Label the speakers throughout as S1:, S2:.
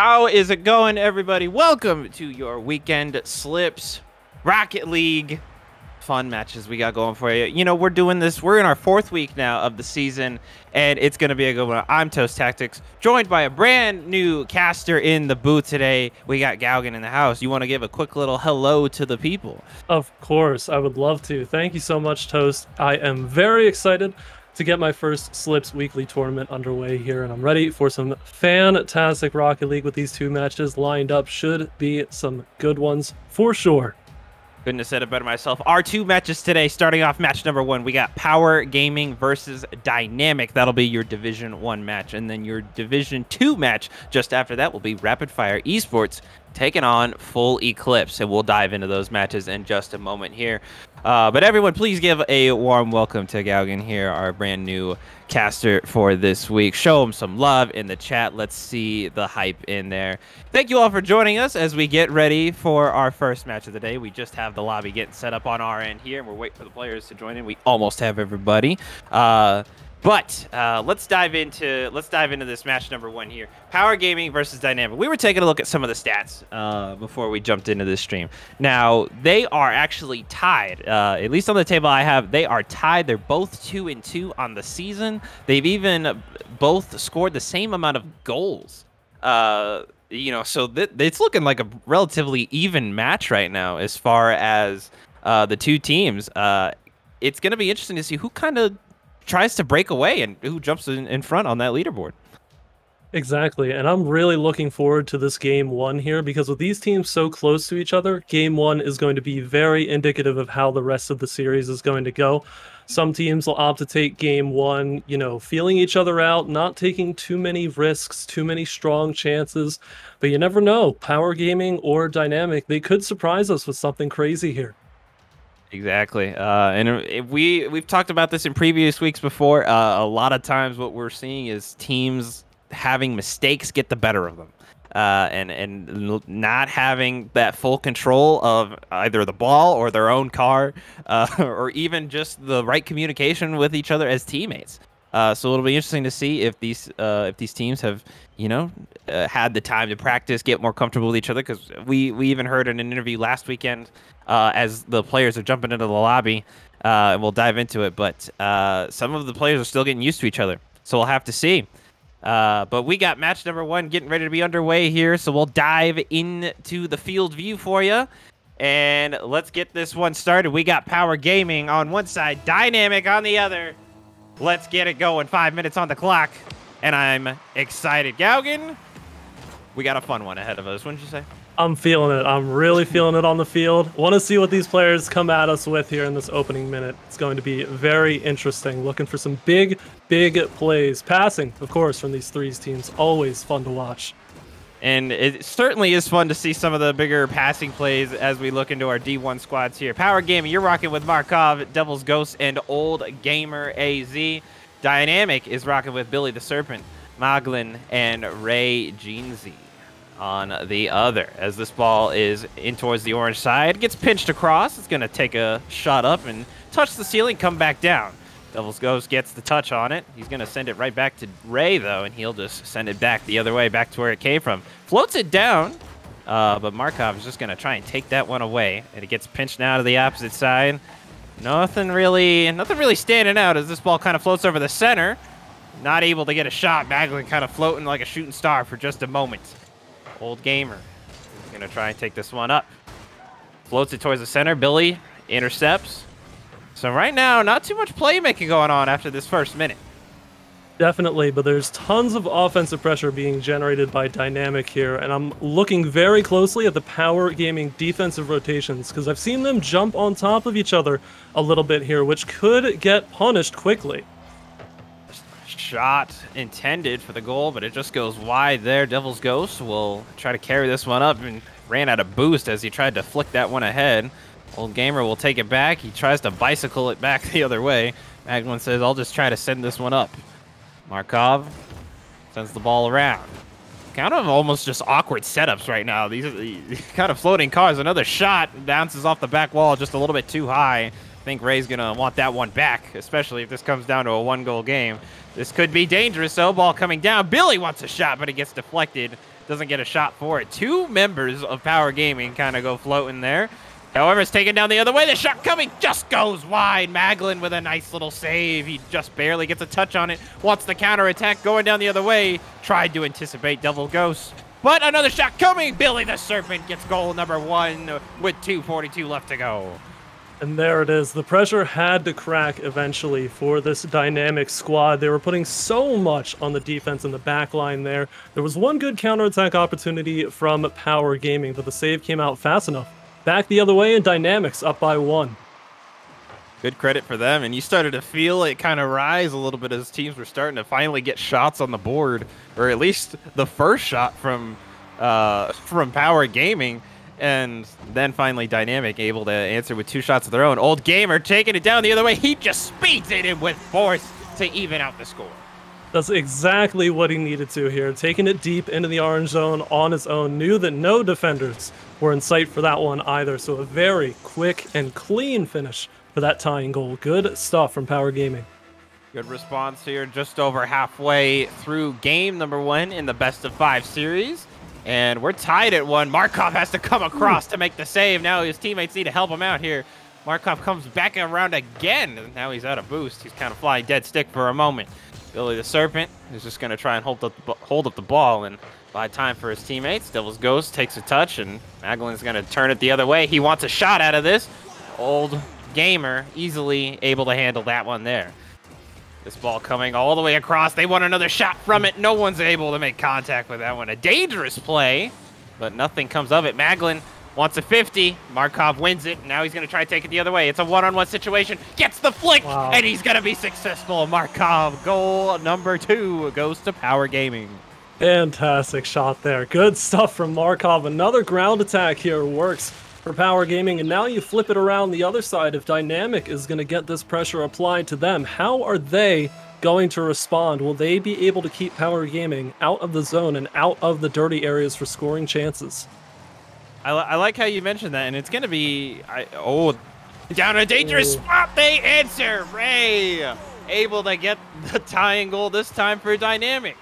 S1: How is it going, everybody? Welcome to your weekend slips Rocket League fun matches we got going for you. You know, we're doing this. We're in our 4th week now of the season, and it's going to be a good one. I'm Toast Tactics, joined by a brand new caster in the booth today. We got Galgan in the house. You want to give a quick little hello to the people?
S2: Of course, I would love to. Thank you so much, Toast. I am very excited to get my first Slips weekly tournament underway here, and I'm ready for some fantastic Rocket League with these two matches lined up. Should be some good ones for sure.
S1: Couldn't have said it better myself. Our 2 matches today, starting off match number 1, we got Power Gaming versus Dynamic. That'll be your Division 1 match. And then your Division 2 match just after that will be Rapid Fire Esports taking on Full Eclipse. And we'll dive into those matches in just a moment here. But everyone, please give a warm welcome to Galgan here, our brand new caster for this week. Show him some love in the chat. Let's see the hype in there. Thank you all for joining us as we get ready for our first match of the day. We just have the lobby getting set up on our end here, and we're waiting for the players to join in. We almost have everybody. But let's dive into this match number 1 here. Power Gaming versus Dynamic. We were taking a look at some of the stats before we jumped into this stream. Now, they are actually tied. At least on the table I have, they are tied. They're both 2-2 on the season. They've even both scored the same amount of goals. You know, so it's looking like a relatively even match right now as far as the two teams. It's going to be interesting to see who kind of tries to break away and who jumps in front on that leaderboard.
S2: Exactly, and I'm really looking forward to this game 1 here, because with these teams so close to each other, game 1 is going to be very indicative of how the rest of the series is going to go. Some teams will opt to take game 1, you know, feeling each other out, not taking too many risks, too many strong chances, but you never know. Power Gaming or Dynamic, they could surprise us with something crazy here.
S1: Exactly, and we've talked about this in previous weeks before. A lot of times what we're seeing is teams having mistakes get the better of them, and not having that full control of either the ball or their own car, or even just the right communication with each other as teammates. So it'll be interesting to see if these teams have, you know, had the time to practice, get more comfortable with each other. Because we even heard in an interview last weekend, as the players are jumping into the lobby, and we'll dive into it. But some of the players are still getting used to each other, so we'll have to see. But we got match number 1 getting ready to be underway here, so we'll dive into the field view for you. And let's get this one started. We got Power Gaming on one side, Dynamic on the other. Let's get it going. 5 minutes on the clock, and I'm excited. Galgan, we got a fun one ahead of us. What did you say?
S2: I'm feeling it. I'm really feeling it on the field. Want to see what these players come at us with here in this opening minute. It's going to be very interesting. Looking for some big plays. Passing, of course, from these threes teams. Always fun to watch.
S1: And it certainly is fun to see some of the bigger passing plays as we look into our D1 squads here. Power Gaming, you're rocking with Markov, Devil's Ghost, and Old Gamer AZ. Dynamic is rocking with Billy the Serpent, Moglin, and Ray Jeansy on the other. As this ball is in towards the orange side, gets pinched across. It's going to take a shot up and touch the ceiling, come back down. Devil's Ghost gets the touch on it. He's going to send it right back to Ray, though, and he'll just send it back the other way, back to where it came from. Floats it down, but Markov is just going to try and take that one away, and it gets pinched now to the opposite side. Nothing really standing out as this ball kind of floats over the center. Not able to get a shot. Maglin kind of floating like a shooting star for just a moment. Old Gamer is going to try and take this one up. Floats it towards the center. Billy intercepts. So right now, not too much playmaking going on after this first minute.
S2: Definitely, but there's tons of offensive pressure being generated by Dynamic here, and I'm looking very closely at the Power Gaming defensive rotations, because I've seen them jump on top of each other a little bit here, which could get punished quickly.
S1: Shot intended for the goal, but it just goes wide there. Devil's Ghost will try to carry this one up and ran out of boost as he tried to flick that one ahead. Old Gamer will take it back. He tries to bicycle it back the other way. Maglin says, I'll just try to send this one up. Markov sends the ball around. Kind of almost just awkward setups right now. These are kind of floating cars. Another shot bounces off the back wall just a little bit too high. I think Ray's going to want that one back, especially if this comes down to a 1-goal game. This could be dangerous, though. Ball coming down. Billy wants a shot, but it gets deflected. doesn't get a shot for it. Two members of Power Gaming kind of go floating there. However, it's taken down the other way. The shot coming just goes wide. Maglin with a nice little save. He just barely gets a touch on it. Wants the counterattack going down the other way. Tried to anticipate Devil Ghost. But another shot coming. Billy the Serpent gets goal number 1 with 2:42 left to go.
S2: And there it is. The pressure had to crack eventually for this dynamic squad. They were putting so much on the defense in the back line there. There was one good counterattack opportunity from Power Gaming, but the save came out fast enough. Back the other way, and Dynamics up by 1.
S1: Good credit for them, and you started to feel it kind of rise a little bit as teams were starting to finally get shots on the board, or at least the first shot from Power Gaming, and then finally Dynamic able to answer with 2 shots of their own. Old Gamer taking it down the other way. He just speeds it in with force to even out the score.
S2: That's exactly what he needed to here. Taking it deep into the orange zone on his own. Knew that no defenders were in sight for that one either. So a very quick and clean finish for that tying goal. Good stuff from Power Gaming.
S1: Good response here, just over halfway through game number 1 in the best-of-5 series. And we're tied at 1. Markov has to come across to make the save. Now his teammates need to help him out here. Markov comes back around again. And now he's out of boost. He's kind of flying dead stick for a moment. Billy the Serpent is just going to try and hold up the ball and buy time for his teammates. Devil's Ghost takes a touch, and Maglin's going to turn it the other way. He wants a shot out of this. Old Gamer easily able to handle that one there. This ball coming all the way across. They want another shot from it. No one's able to make contact with that one. A dangerous play, but nothing comes of it. Maglin wants a 50. Markov wins it. Now he's going to try to take it the other way. It's a one-on-one situation. Gets the flick, and he's going to be successful. Markov, goal number 2 goes to Power Gaming.
S2: Fantastic shot there. Good stuff from Markov. Another ground attack here works for Power Gaming, and now you flip it around the other side. If Dynamic is going to get this pressure applied to them, how are they going to respond? Will they be able to keep Power Gaming out of the zone and out of the dirty areas for scoring chances?
S1: I like how you mentioned that, and it's going to be... down a dangerous spot, they answer! Ray able to get the tying goal this time for Dynamic.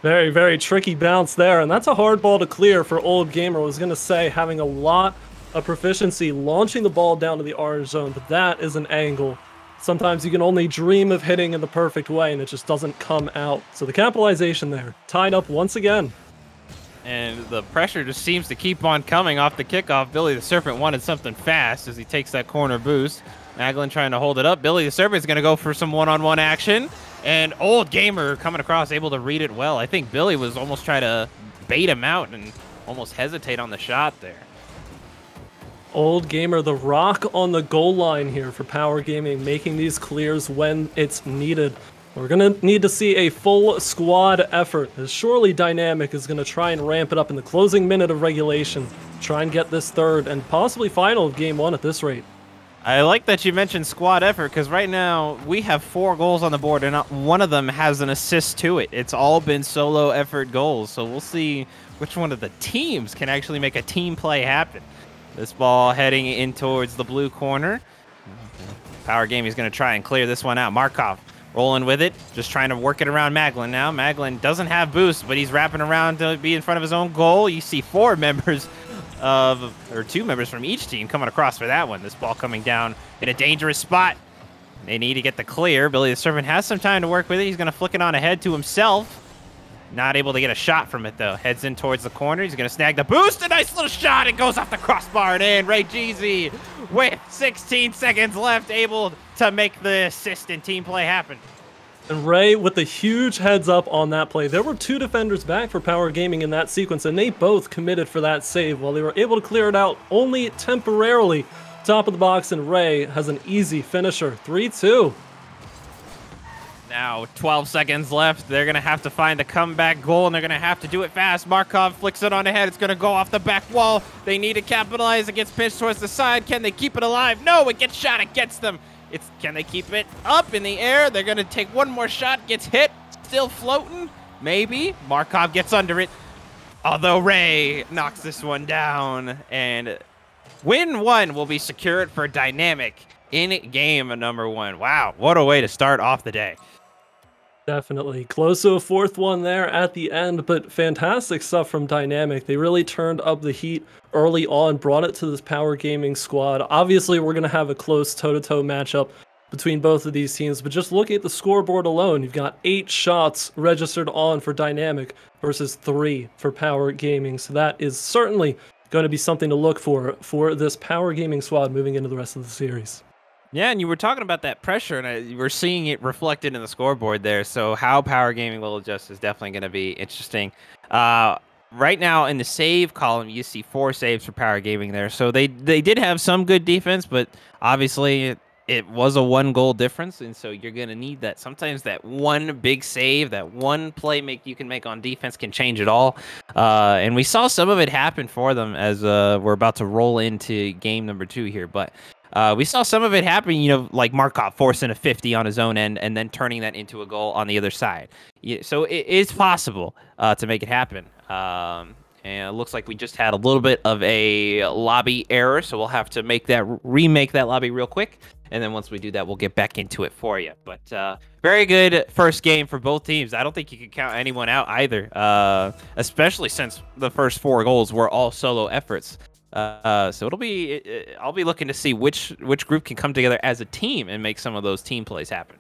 S2: Very, very tricky bounce there, and that's a hard ball to clear for Old Gamer. I was going to say, having a lot of proficiency launching the ball down to the orange zone, but that is an angle sometimes you can only dream of hitting in the perfect way, and it just doesn't come out. So the capitalization there, tied up once again.
S1: And the pressure just seems to keep on coming off the kickoff. Billy the Serpent wanted something fast as he takes that corner boost. Maglin trying to hold it up. Billy the Serpent's going to go for some one-on-one action. And Old Gamer coming across, able to read it well. I think Billy was almost trying to bait him out and almost hesitate on the shot there.
S2: Old Gamer, the rock on the goal line here for Power Gaming, making these clears when it's needed. We're going to need to see a full squad effort, as surely Dynamic is going to try and ramp it up in the closing minute of regulation, try and get this third and possibly final of Game 1 at this rate.
S1: I like that you mentioned squad effort, because right now we have 4 goals on the board, and not one of them has an assist to it. It's all been solo effort goals, so we'll see which one of the teams can actually make a team play happen. This ball heading in towards the blue corner. Power Gaming is going to try and clear this one out. Markov rolling with it, just trying to work it around Maglin now. Maglin doesn't have boost, but he's wrapping around to be in front of his own goal. You see 2 members from each team coming across for that one. This ball coming down in a dangerous spot. They need to get the clear. Billy the Serpent has some time to work with it. He's going to flick it on ahead to himself. Not able to get a shot from it, though. Heads in towards the corner. He's going to snag the boost. A nice little shot. It goes off the crossbar and in. Ray Jeezy, with 16 seconds left, able to make the assist and team play happen.
S2: And Ray with the huge heads up on that play. There were 2 defenders back for Power Gaming in that sequence, and they both committed for that save while they were able to clear it out only temporarily. Top of the box, and Ray has an easy finisher. 3-2.
S1: Now, 12 seconds left. They're going to have to find a comeback goal, and they're going to have to do it fast. Markov flicks it on ahead. It's going to go off the back wall. They need to capitalize. It gets pinched towards the side. Can they keep it alive? No, it gets shot. It gets them. Can they keep it up in the air? They're going to take one more shot. Gets hit. Still floating. Maybe. Markov gets under it. Although Ray knocks this one down. And win 1 will be secured for Dynamic in game number 1. Wow, what a way to start off the day.
S2: Definitely. Close to a fourth one there at the end, but fantastic stuff from Dynamic. They really turned up the heat early on, brought it to this Power Gaming squad. Obviously, we're going to have a close toe-to-toe matchup between both of these teams, but just looking at the scoreboard alone, you've got 8 shots registered on for Dynamic versus 3 for Power Gaming. So that is certainly going to be something to look for this Power Gaming squad moving into the rest of the series.
S1: Yeah, and you were talking about that pressure, and we're seeing it reflected in the scoreboard there. So how Power Gaming will adjust is definitely going to be interesting. Right now in the save column, you see 4 saves for Power Gaming there. So they did have some good defense, but obviously it was a 1-goal difference, and so you're going to need that. Sometimes that one big save, that one play you can make on defense can change it all. And we saw some of it happen for them as we're about to roll into game number 2 here, but. We saw some of it happen, like Markov forcing a 50 on his own end and then turning that into a goal on the other side. So it is possible to make it happen. And it looks like we just had a little bit of a lobby error, so we'll have to remake that lobby real quick. And then once we do that, we'll get back into it for you. But very good first game for both teams. I don't think you can count anyone out either, especially since the first 4 goals were all solo efforts. So I'll be looking to see which group can come together as a team and make some of those team plays happen.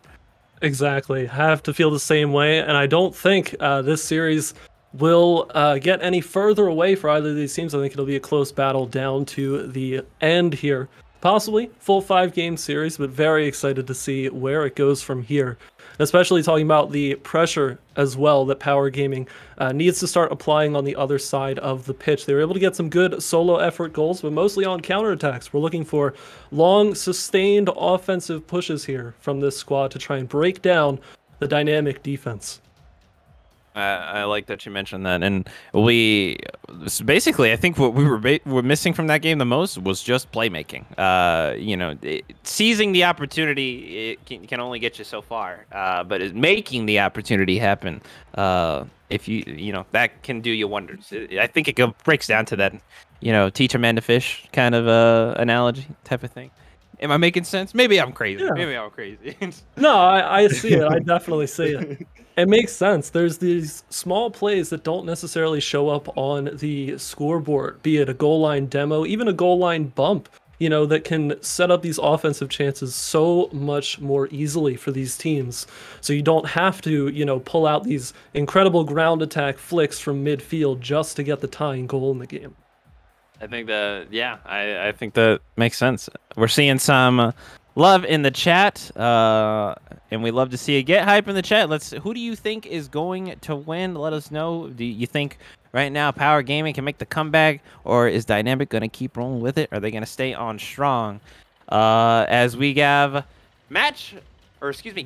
S2: Exactly. Have to feel the same way, and I don't think this series will get any further away for either of these teams. I think it'll be a close battle down to the end here. Possibly full 5-game series, but very excited to see where it goes from here. Especially talking about the pressure as well that Power Gaming needs to start applying on the other side of the pitch. They were able to get some good solo effort goals, but mostly on counterattacks. We're looking for long, sustained offensive pushes here from this squad to try and break down the Dynamic defense.
S1: I like that you mentioned that, and basically I think what we were missing from that game the most was just playmaking. Seizing the opportunity it can only get you so far, but making the opportunity happen, if that can do you wonders. I think it breaks down to that, teach a man to fish kind of analogy type of thing. Am I making sense? Maybe I'm crazy. Yeah. Maybe I'm crazy.
S2: No, I see it. I definitely see it. It makes sense. There's these small plays that don't necessarily show up on the scoreboard, be it a goal line demo, even a goal line bump, that can set up these offensive chances so much more easily for these teams. So you don't have to, pull out these incredible ground attack flicks from midfield just to get the tying goal in the game.
S1: I think I think that makes sense. We're seeing some love in the chat, and we love to see it. Get hype in the chat. Who do you think is going to win? Let us know. Do you think right now Power Gaming can make the comeback, or is Dynamic going to keep rolling with it? Are they going to stay on strong? As we have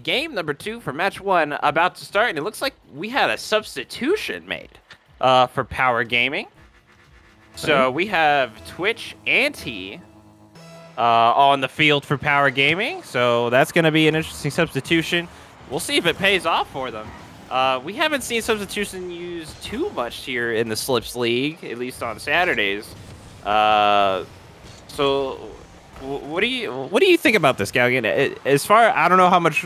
S1: game number 2 for match 1 about to start, and it looks like we had a substitution made for Power Gaming. So we have Twitch Anti on the field for Power Gaming. So that's going to be an interesting substitution. We'll see if it pays off for them. We haven't seen substitution used too much here in the Slips League, at least on Saturdays. So what do you think about this, Galgan? I don't know how much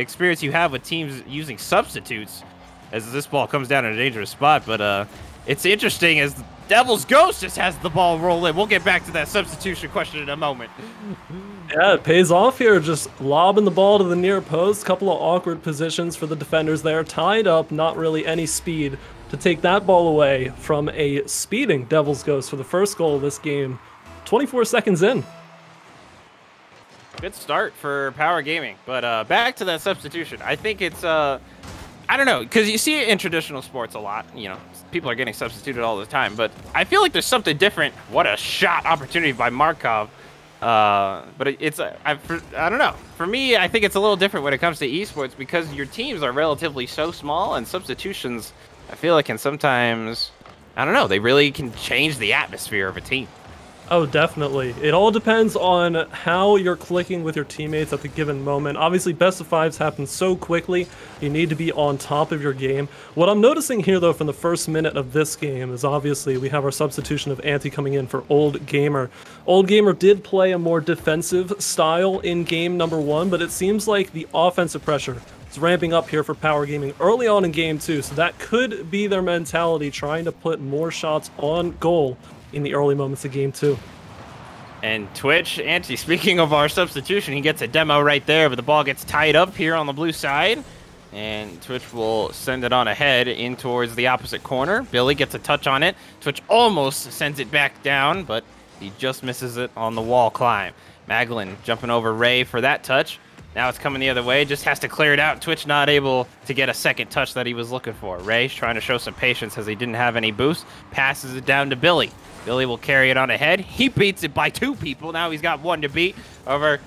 S1: experience you have with teams using substitutes as this ball comes down in a dangerous spot, but it's interesting as Devil's Ghost just has the ball rolling. We'll get back to that substitution question in a moment.
S2: Yeah, it pays off here. Just lobbing the ball to the near post. Couple of awkward positions for the defenders there. Tied up, not really any speed to take that ball away from a speeding Devil's Ghost for the first goal of this game. 24 seconds in.
S1: Good start for Power Gaming. But back to that substitution. I think it's... I don't know, because you see it in traditional sports a lot. People are getting substituted all the time, but I feel like there's something different. What a shot opportunity by Markov. But I don't know. For me, I think it's a little different when it comes to esports because your teams are relatively so small, and substitutions, I feel like can sometimes, I don't know, they really can change the atmosphere of a team.
S2: Oh, definitely. It all depends on how you're clicking with your teammates at the given moment. Obviously, best of fives happen so quickly, you need to be on top of your game. What I'm noticing here, though, from the first minute of this game is obviously we have our substitution of Anti coming in for Old Gamer. Old Gamer did play a more defensive style in game number 1, but it seems like the offensive pressure It's ramping up here for Power Gaming early on in game 2, so that could be their mentality, trying to put more shots on goal in the early moments of game 2.
S1: And Twitch, Anti, speaking of our substitution, he gets a demo right there, but the ball gets tied up here on the blue side. And Twitch will send it on ahead in towards the opposite corner. Billy gets a touch on it. Twitch almost sends it back down, but he just misses it on the wall climb. Maglin jumping over Ray for that touch. Now it's coming the other way, just has to clear it out. Twitch not able to get a second touch that he was looking for. Ray's trying to show some patience as he didn't have any boost. Passes it down to Billy. Billy will carry it on ahead. He beats it by 2 people. Now he's got 1 to beat over.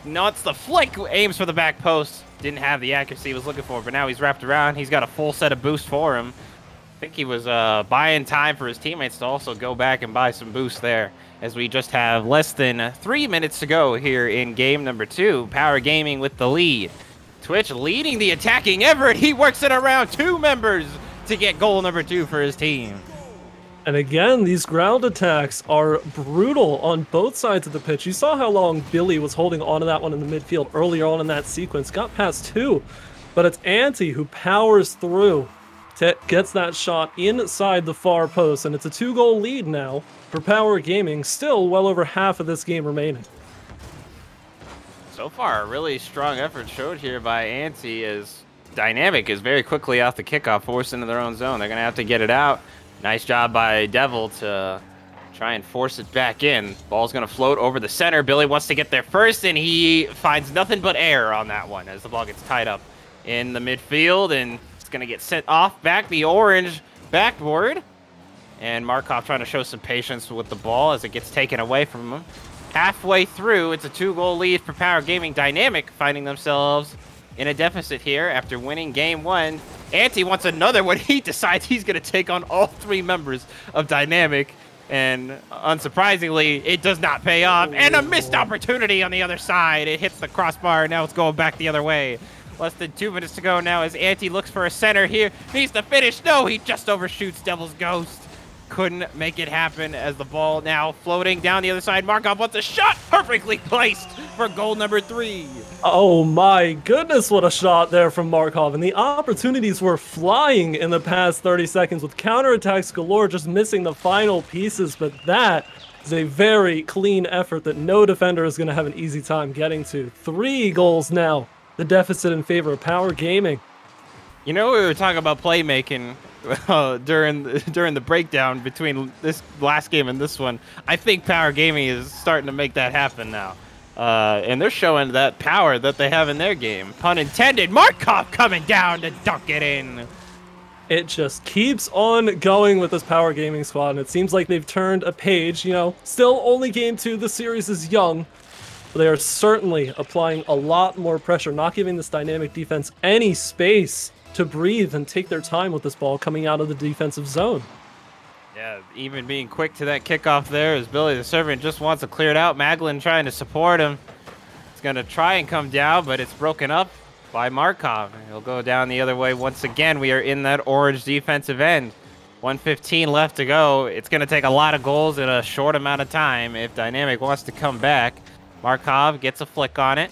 S1: Nuts the flick, aims for the back post. Didn't have the accuracy he was looking for, but now he's wrapped around. He's got a full set of boosts for him. I think he was buying time for his teammates to also go back and buy some boosts there, as we just have less than 3 minutes to go here in game number 2. Power Gaming with the lead. Twitch leading the attacking effort. He works it around 2 members to get goal number 2 for his team.
S2: And again, these ground attacks are brutal on both sides of the pitch. You saw how long Billy was holding onto that one in the midfield earlier on in that sequence. Got past 2, but it's Anti who powers through, gets that shot inside the far post, and it's a 2-goal lead now for Power Gaming. Still well over half of this game remaining.
S1: So far, a really strong effort showed here by Anti, as Dynamic is very quickly off the kickoff, forced into their own zone. They're going to have to get it out. Nice job by Devil to try and force it back in. Ball's going to float over the center. Billy wants to get there first, and he finds nothing but air on that one as the ball gets tied up in the midfield, and it's going to get sent off back the orange backboard. And Markov trying to show some patience with the ball as it gets taken away from him. Halfway through, it's a 2-goal lead for Power Gaming. Dynamic finding themselves in a deficit here after winning game 1. Anti wants another one. He decides he's going to take on all 3 members of Dynamic. And unsurprisingly, it does not pay off. And a missed opportunity on the other side. It hits the crossbar. Now it's going back the other way. Less than 2 minutes to go now as Anti looks for a center here. Needs to finish. No, he just overshoots Devil's Ghost. Couldn't make it happen as the ball now floating down the other side. Markov wants a shot. Perfectly placed for goal number 3.
S2: Oh my goodness, what a shot there from Markov. And the opportunities were flying in the past 30 seconds with counterattacks galore, just missing the final pieces. But that is a very clean effort that no defender is going to have an easy time getting to. 3 goals now, the deficit in favor of Power Gaming.
S1: You know, we were talking about playmaking during the breakdown between this last game and this one. I think Power Gaming is starting to make that happen now. And they're showing that power that they have in their game. Pun intended. Markov coming down to dunk it in.
S2: It just keeps on going with this Power Gaming squad, and it seems like they've turned a page. You know, still only game 2. The series is young, but they are certainly applying a lot more pressure, not giving this Dynamic defense any space to breathe and take their time with this ball coming out of the defensive zone.
S1: Yeah, even being quick to that kickoff there as Billy the Servant just wants to clear it out. Maglin trying to support him. It's going to try and come down, but it's broken up by Markov. He'll go down the other way once again. We are in that orange defensive end. 1:15 left to go. It's going to take a lot of goals in a short amount of time if Dynamic wants to come back. Markov gets a flick on it.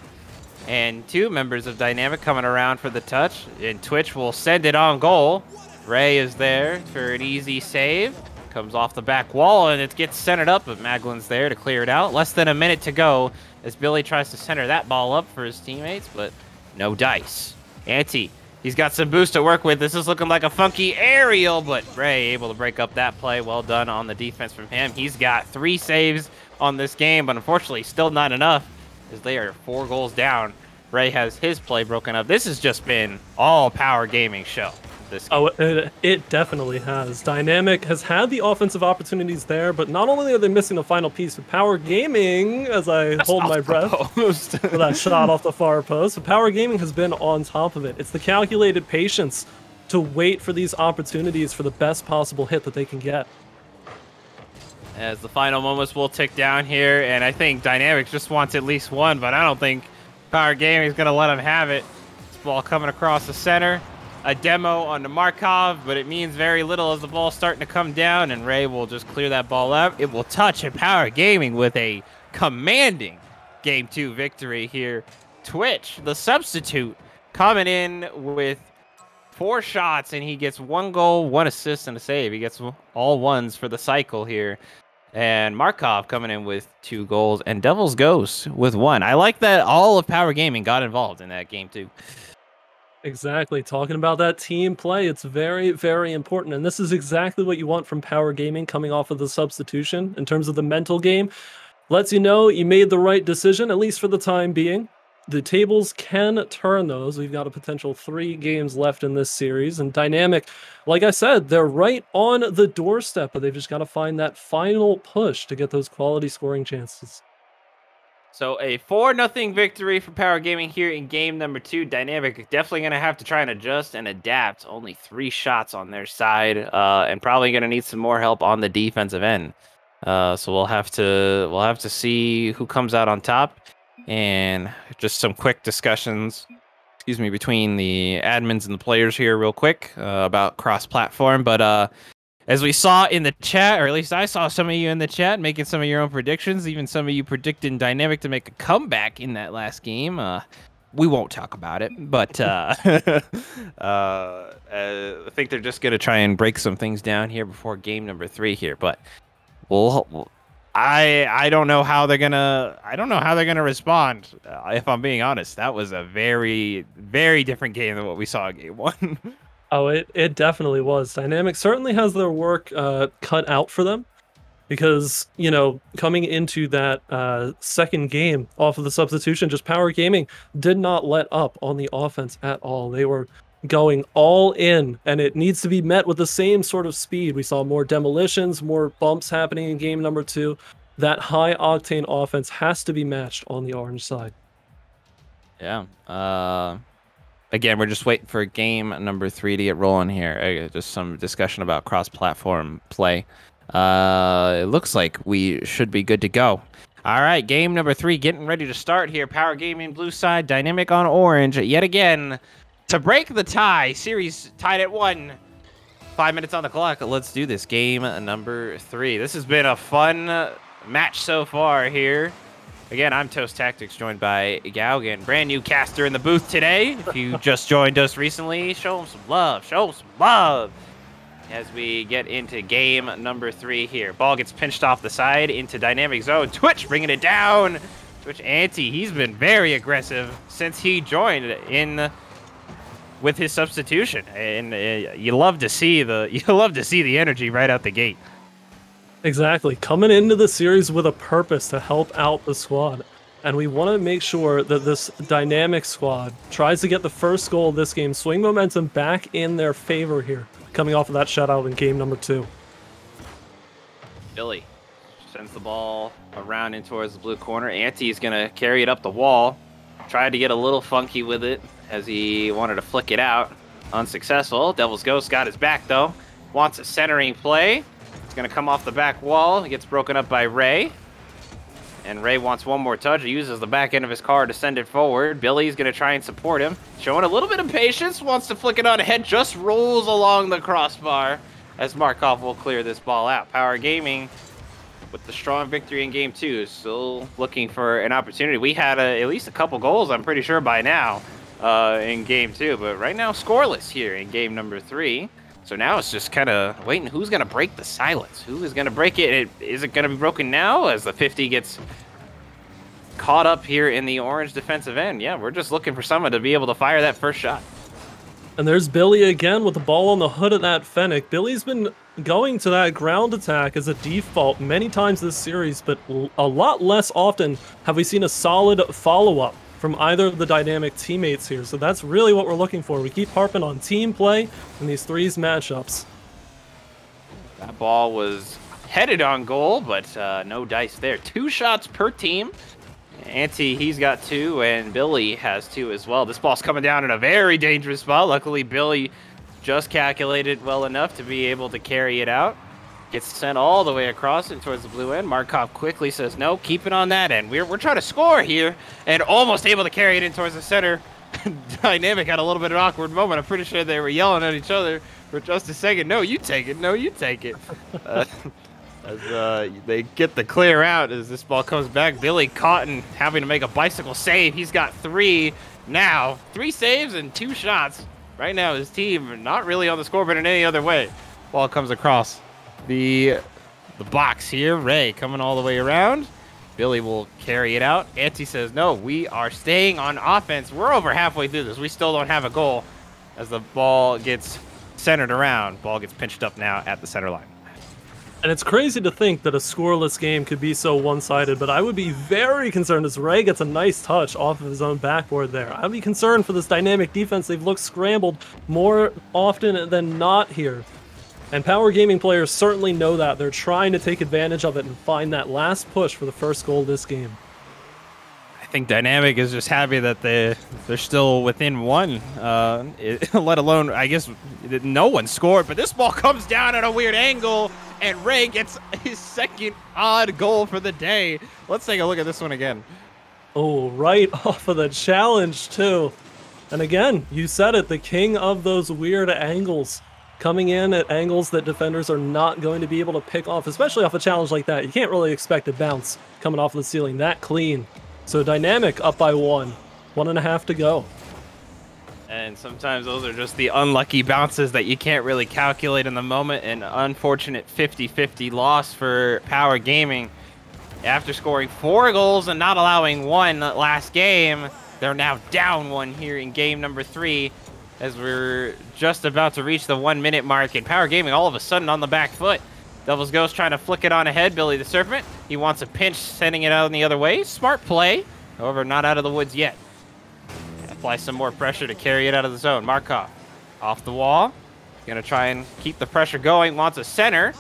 S1: And 2 members of Dynamic coming around for the touch. And Twitch will send it on goal. Ray is there for an easy save. Comes off the back wall, and it gets centered up, but Maglin's there to clear it out. Less than a minute to go as Billy tries to center that ball up for his teammates, but no dice. Anti, he's got some boost to work with. This is looking like a funky aerial, but Ray able to break up that play. Well done on the defense from him. He's got 3 saves on this game, but unfortunately still not enough as they are 4 goals down. Ray has his play broken up. This has just been all Power Gaming show.
S2: Oh, it definitely has. Dynamic has had the offensive opportunities there, but not only are they missing the final piece, but Power Gaming, as I hold my breath for that shot off the far post, but Power Gaming has been on top of it. It's the calculated patience to wait for these opportunities for the best possible hit that they can get.
S1: As the final moments will tick down here, and I think Dynamics just wants at least one, but I don't think Power Gaming is going to let them have it. This ball coming across the center. A demo on the Markov, but it means very little as the ball's starting to come down, and Ray will just clear that ball out. It will touch, and Power Gaming with a commanding Game 2 victory here. Twitch, the substitute, coming in with 4 shots, and he gets 1 goal, 1 assist, and a save. He gets all ones for the cycle here. And Markov coming in with 2 goals, and Devil's Ghost with 1. I like that all of Power Gaming got involved in that game too.
S2: Exactly. Talking about that team play, it's very, very important. And this is exactly what you want from Power Gaming coming off of the substitution in terms of the mental game. Lets you know you made the right decision, at least for the time being. The tables can turn those. We've got a potential 3 games left in this series. And Dynamic, like I said, they're right on the doorstep, but they've just got to find that final push to get those quality scoring chances.
S1: So a 4-0 victory for Power Gaming here in game number 2. Dynamic definitely going to have to try and adjust and adapt. Only 3 shots on their side, and probably going to need some more help on the defensive end. So we'll have to see who comes out on top, and just some quick discussions, between the admins and the players here, real quick, about cross-platform. But as we saw in the chat, or at least I saw some of you in the chat making some of your own predictions, even some of you predicting Dynamic to make a comeback in that last game. We won't talk about it, but I think they're just going to try and break some things down here before game number 3 here. But I don't know how they're gonna respond. If I'm being honest, that was a very, very different game than what we saw in game 1.
S2: Oh, it definitely was. Dynamic certainly has their work cut out for them because, you know, coming into that second game off of the substitution, just Power Gaming did not let up on the offense at all. They were going all in, and it needs to be met with the same sort of speed. We saw more demolitions, more bumps happening in game number 2. That high-octane offense has to be matched on the orange side.
S1: Yeah. Again, we're just waiting for game number 3 to get rolling here. Just some discussion about cross-platform play. It looks like we should be good to go. All right, game number 3 getting ready to start here. Power Gaming blue side, Dynamic on orange. Yet again, to break the tie, series tied at 1. 5 minutes on the clock. Let's do this. Game number 3. This has been a fun match so far here. Again, I'm Toast Tactics, joined by Gaugan, brand new caster in the booth today. If you just joined us recently, show him some love. Show him some love. As we get into game number 3 here. Ball gets pinched off the side into Dynamic zone. Twitch bringing it down. Twitch Anti, he's been very aggressive since he joined in with his substitution, and you love to see the energy right out the gate.
S2: Exactly, coming into the series with a purpose to help out the squad, and we want to make sure that this Dynamic squad tries to get the first goal of this game, swing momentum back in their favor here, coming off of that shutout in game number 2.
S1: Billy sends the ball around in towards the blue corner. Anti is gonna carry it up the wall. Tried to get a little funky with it as he wanted to flick it out. Unsuccessful. Devil's Ghost got his back, though. Wants a centering play. It's going to come off the back wall. It gets broken up by Ray. And Ray wants one more touch. He uses the back end of his car to send it forward. Billy's going to try and support him. Showing a little bit of patience. Wants to flick it on ahead. Just rolls along the crossbar as Markov will clear this ball out. Power Gaming, with the strong victory in game 2, still looking for an opportunity. We had at least a couple goals, I'm pretty sure, by now in game 2. But right now, scoreless here in game number 3. So now it's just kind of waiting. Who's going to break the silence? Who is going to break it? Is it going to be broken now as the 50 gets caught up here in the orange defensive end? Yeah, we're just looking for someone to be able to fire that first shot.
S2: And there's Billy again with the ball on the hood of that Fennec. Billy's been going to that ground attack as a default many times this series, but a lot less often have we seen a solid follow-up from either of the Dynamic teammates here. So that's really what we're looking for. We keep harping on team play in these threes matchups.
S1: That ball was headed on goal, but no dice there. 2 shots per team. Anti, he's got 2, and Billy has 2 as well. This ball's coming down in a very dangerous spot. Luckily, Billy just calculated well enough to be able to carry it out. Gets sent all the way across and towards the blue end. Markov quickly says, no, keep it on that end. We're trying to score here, and almost able to carry it in towards the center. Dynamic had a little bit of an awkward moment. I'm pretty sure they were yelling at each other for just a second. No, you take it. No, you take it. As they get the clear out as this ball comes back. Billy caught and having to make a bicycle save. He's got 3. now. 3 saves and 2 shots. Right now, his team not really on the scoreboard in any other way. Ball comes across the box here. Ray coming all the way around. Billy will carry it out. Auntie says, no, we are staying on offense. We're over halfway through this. We still don't have a goal as the ball gets centered around. Ball gets pinched up now at the center line.
S2: And it's crazy to think that a scoreless game could be so one-sided, but I would be very concerned as Ray gets a nice touch off of his own backboard there. I'd be concerned for this dynamic defense. They've looked scrambled more often than not here. And Power Gaming players certainly know that. They're trying to take advantage of it and find that last push for the first goal of this game.
S1: I think Dynamic is just happy that they're still within 1, let alone, I guess, no one scored. But this ball comes down at a weird angle, and Ray gets his second odd goal for the day. Let's take a look at this one again.
S2: Oh, right off of the challenge, too. And again, you said it, the king of those weird angles. Coming in at angles that defenders are not going to be able to pick off, especially off a challenge like that. You can't really expect a bounce coming off the ceiling that clean. So Dynamic up by 1. 1.5 to go.
S1: And sometimes those are just the unlucky bounces that you can't really calculate in the moment. An unfortunate 50-50 loss for Power Gaming. After scoring 4 goals and not allowing 1 last game, they're now down 1 here in game number 3. As we're just about to reach the 1-minute mark, and Power Gaming all of a sudden on the back foot. Devil's Ghost trying to flick it on ahead. Billy the Serpent, he wants a pinch, sending it out in the other way. Smart play, however, not out of the woods yet. Apply some more pressure to carry it out of the zone. Markov off the wall. Gonna try and keep the pressure going. Wants a center,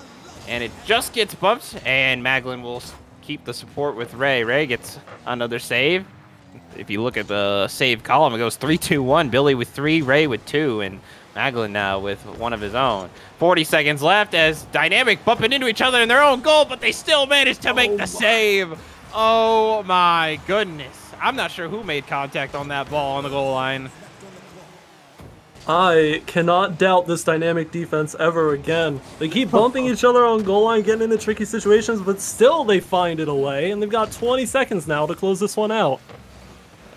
S1: and it just gets bumped, and Maglin will keep the support with Ray. Ray gets another save. If you look at the save column, it goes 3-2-1. Billy with 3, Ray with 2, and Maglin now with 1 of his own. 40 seconds left as Dynamic bumping into each other in their own goal, but they still managed to make the save. Oh my goodness. I'm not sure who made contact on that ball on the goal line.
S2: I cannot doubt this Dynamic defense ever again. They keep bumping each other on goal line, getting into tricky situations, but still they find it away, and they've got 20 seconds now to close this one out.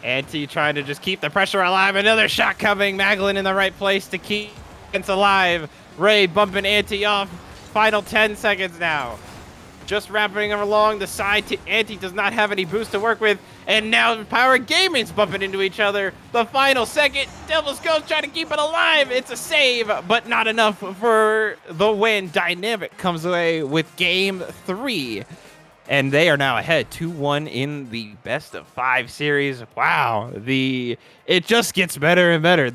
S1: Auntie trying to just keep the pressure alive. Another shot coming. Maglin in the right place to keep it alive. Ray bumping Auntie off. Final 10 seconds now. Just wrapping him along the side. Auntie does not have any boost to work with. And now Power Gaming's bumping into each other. The final second. Devil's Ghost trying to keep it alive. It's a save, but not enough for the win. Dynamic comes away with game 3. And they are now ahead 2-1 in the best of 5 series. Wow, it just gets better and better.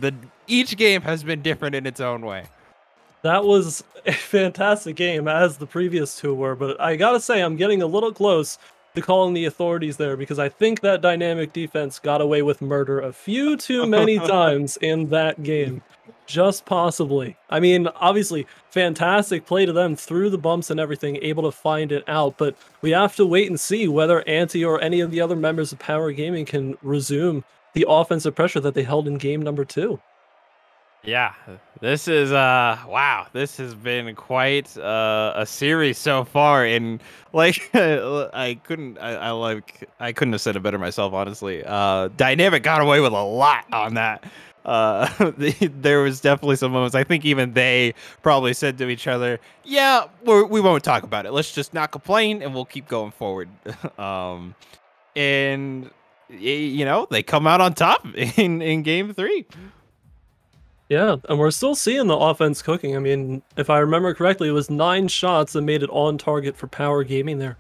S1: Each game has been different in its own way.
S2: That was a fantastic game, as the previous 2 were, but I gotta say I'm getting a little close to calling the authorities there, because I think that Dynamic defense got away with murder a few too many times in that game. Just possibly. I mean, obviously, fantastic play to them through the bumps and everything, able to find it out, but we have to wait and see whether Auntie or any of the other members of Power Gaming can resume the offensive pressure that they held in game number 2.
S1: Yeah, this is wow, this has been quite a series so far, and like I couldn't have said it better myself, honestly. Dynamic got away with a lot on that. There was definitely some moments. I think even they probably said to each other, yeah, we won't talk about it. Let's just not complain and we'll keep going forward. And you know, they come out on top in game 3.
S2: Yeah, and we're still seeing the offense cooking. I mean, if I remember correctly, it was 9 shots that made it on target for Power Gaming there.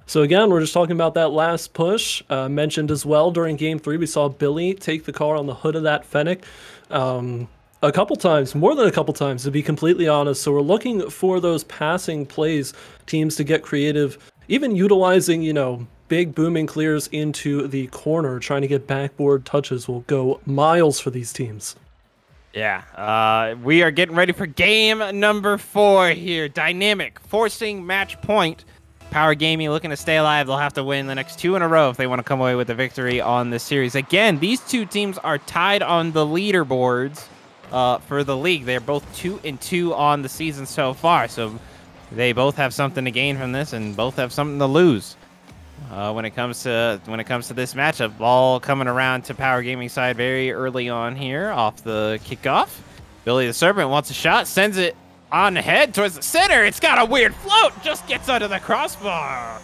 S2: So again, we're just talking about that last push. Mentioned as well during Game 3, we saw Billy take the car on the hood of that Fennec a couple times, more than a couple times, to be completely honest. So we're looking for those passing plays, teams to get creative, even utilizing, you know, big booming clears into the corner, trying to get backboard touches will go miles for these teams.
S1: Yeah, we are getting ready for game number 4 here. Dynamic forcing match point. Power Gaming looking to stay alive. They'll have to win the next 2 in a row if they want to come away with a victory on this series. Again, these 2 teams are tied on the leaderboards for the league. They're both 2-2 on the season so far, so they both have something to gain from this and both have something to lose. when it comes to this matchup. Ball coming around to Power Gaming side very early on here off the kickoff. Billy the Serpent wants a shot, sends it on ahead towards the center. It's got a weird float, just gets under the crossbar.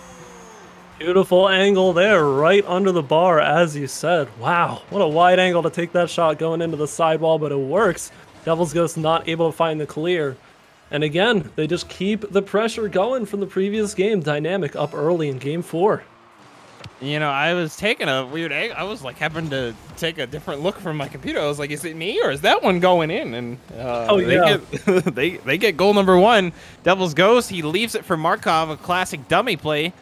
S2: Beautiful angle there, right under the bar, as you said. Wow, what a wide angle to take that shot going into the sidewall, but it works. Devil's Ghost not able to find the clear. And again, they just keep the pressure going from the previous game. Dynamic up early in game 4.
S1: You know, I was taking a weird angle. I was like having to take a different look from my computer. I was like, is it me or is that one going in? And they get goal number 1. Devil's Ghost, he leaves it for Markov, a classic dummy play.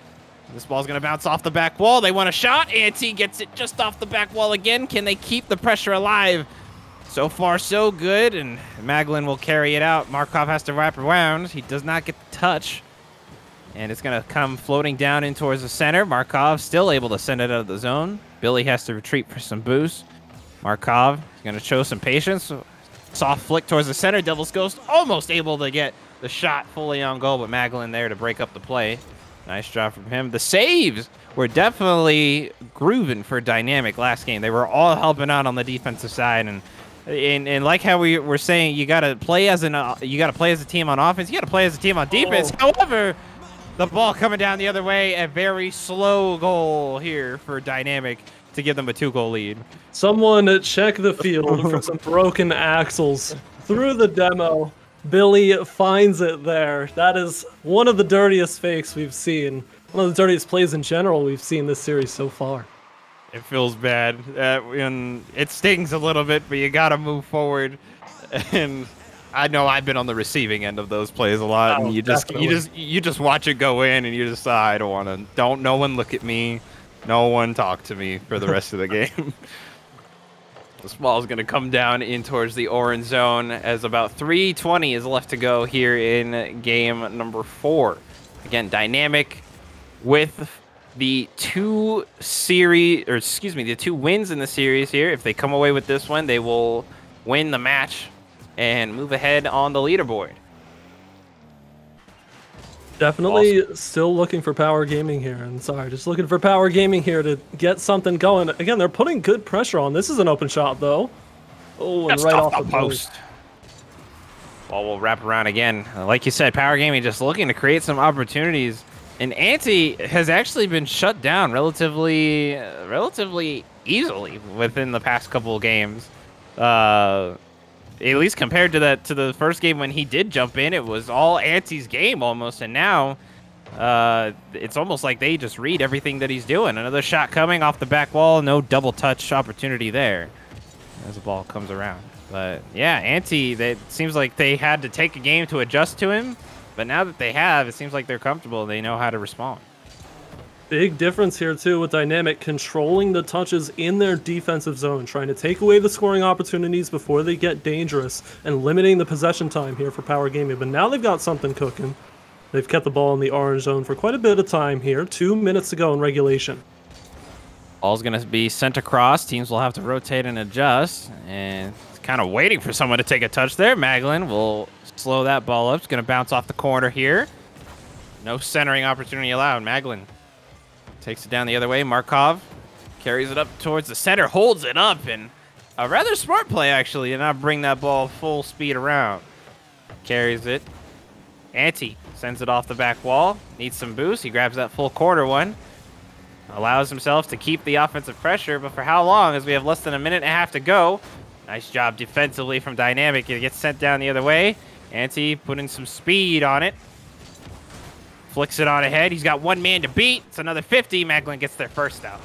S1: This ball's going to bounce off the back wall. They want a shot. Anti gets it just off the back wall again. Can they keep the pressure alive? So far, so good. And Maglin will carry it out. Markov has to wrap around. He does not get the touch. And it's going to come floating down in towards the center. Markov still able to send it out of the zone. Billy has to retreat for some boost. Markov is going to show some patience. Soft flick towards the center. Devil's Ghost almost able to get the shot fully on goal, but Maglin there to break up the play. Nice job from him. The saves were definitely grooving for Dynamic last game. They were all helping out on the defensive side, and like how we were saying, you gotta play as a team on offense. You gotta play as a team on defense. However, the ball coming down the other way, a very slow goal here for Dynamic to give them a 2-goal lead.
S2: Someone check the field for some broken axles through the demo. Billy finds it there. That is one of the dirtiest fakes we've seen. One of the dirtiest plays in general we've seen this series so far.
S1: It feels bad. And it stings a little bit, but you got to move forward. And I know I've been on the receiving end of those plays a lot. And you just watch it go in, and you just I don't want to. Don't no one look at me. No one talk to me for the rest of the game. This ball is going to come down in towards the orange zone as about 3:20 is left to go here in game number 4. Again, Dynamic with the 2 wins in the series here. If they come away with this one, they will win the match and move ahead on the leaderboard.
S2: Definitely still looking for Power Gaming here. And sorry, just looking for Power Gaming here to get something going. Again, they're putting good pressure on. This is an open shot, though. Oh, and right off the post.
S1: Ball will wrap around again. Like you said, Power Gaming just looking to create some opportunities. And Anti has actually been shut down relatively easily within the past couple of games. At least compared to the first game when he did jump in, it was all Anti's game almost, and now it's almost like they just read everything that he's doing. Another shot coming off the back wall, no double touch opportunity there as the ball comes around. But yeah, Anti, it seems like they had to take a game to adjust to him, but now that they have, it seems like they're comfortable. They know how to respond.
S2: Big difference here, too, with Dynamic controlling the touches in their defensive zone, trying to take away the scoring opportunities before they get dangerous, and limiting the possession time here for Power Gaming. But now they've got something cooking. They've kept the ball in the orange zone for quite a bit of time here. 2 minutes to go in regulation.
S1: Ball's going to be sent across. Teams will have to rotate and adjust, and it's kind of waiting for someone to take a touch there. Maglin will slow that ball up. It's going to bounce off the corner here. No centering opportunity allowed. Maglin takes it down the other way. Markov carries it up towards the center, holds it up, and a rather smart play, actually, to not bring that ball full speed around. Carries it. Anti sends it off the back wall. Needs some boost. He grabs that full corner one. Allows himself to keep the offensive pressure, but for how long, as we have less than a minute and a half to go. Nice job defensively from Dynamic. It gets sent down the other way. Anti putting some speed on it. Flicks it on ahead. He's got one man to beat. It's another 50. Maglin gets their first out.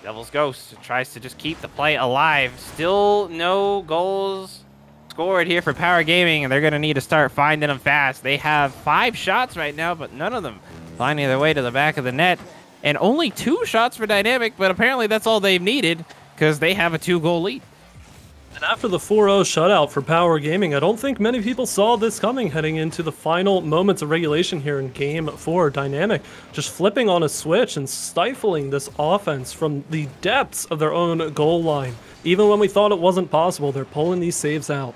S1: Devil's Ghost tries to just keep the play alive. Still no goals scored here for Power Gaming, and they're going to need to start finding them fast. They have 5 shots right now, but none of them finding their way to the back of the net. And only 2 shots for Dynamic, but apparently that's all they've needed because they have a 2-goal lead.
S2: And after the 4-0 shutout for Power Gaming, I don't think many people saw this coming heading into the final moments of regulation here in Game 4. Dynamic just flipping on a switch and stifling this offense from the depths of their own goal line. Even when we thought it wasn't possible, they're pulling these saves out.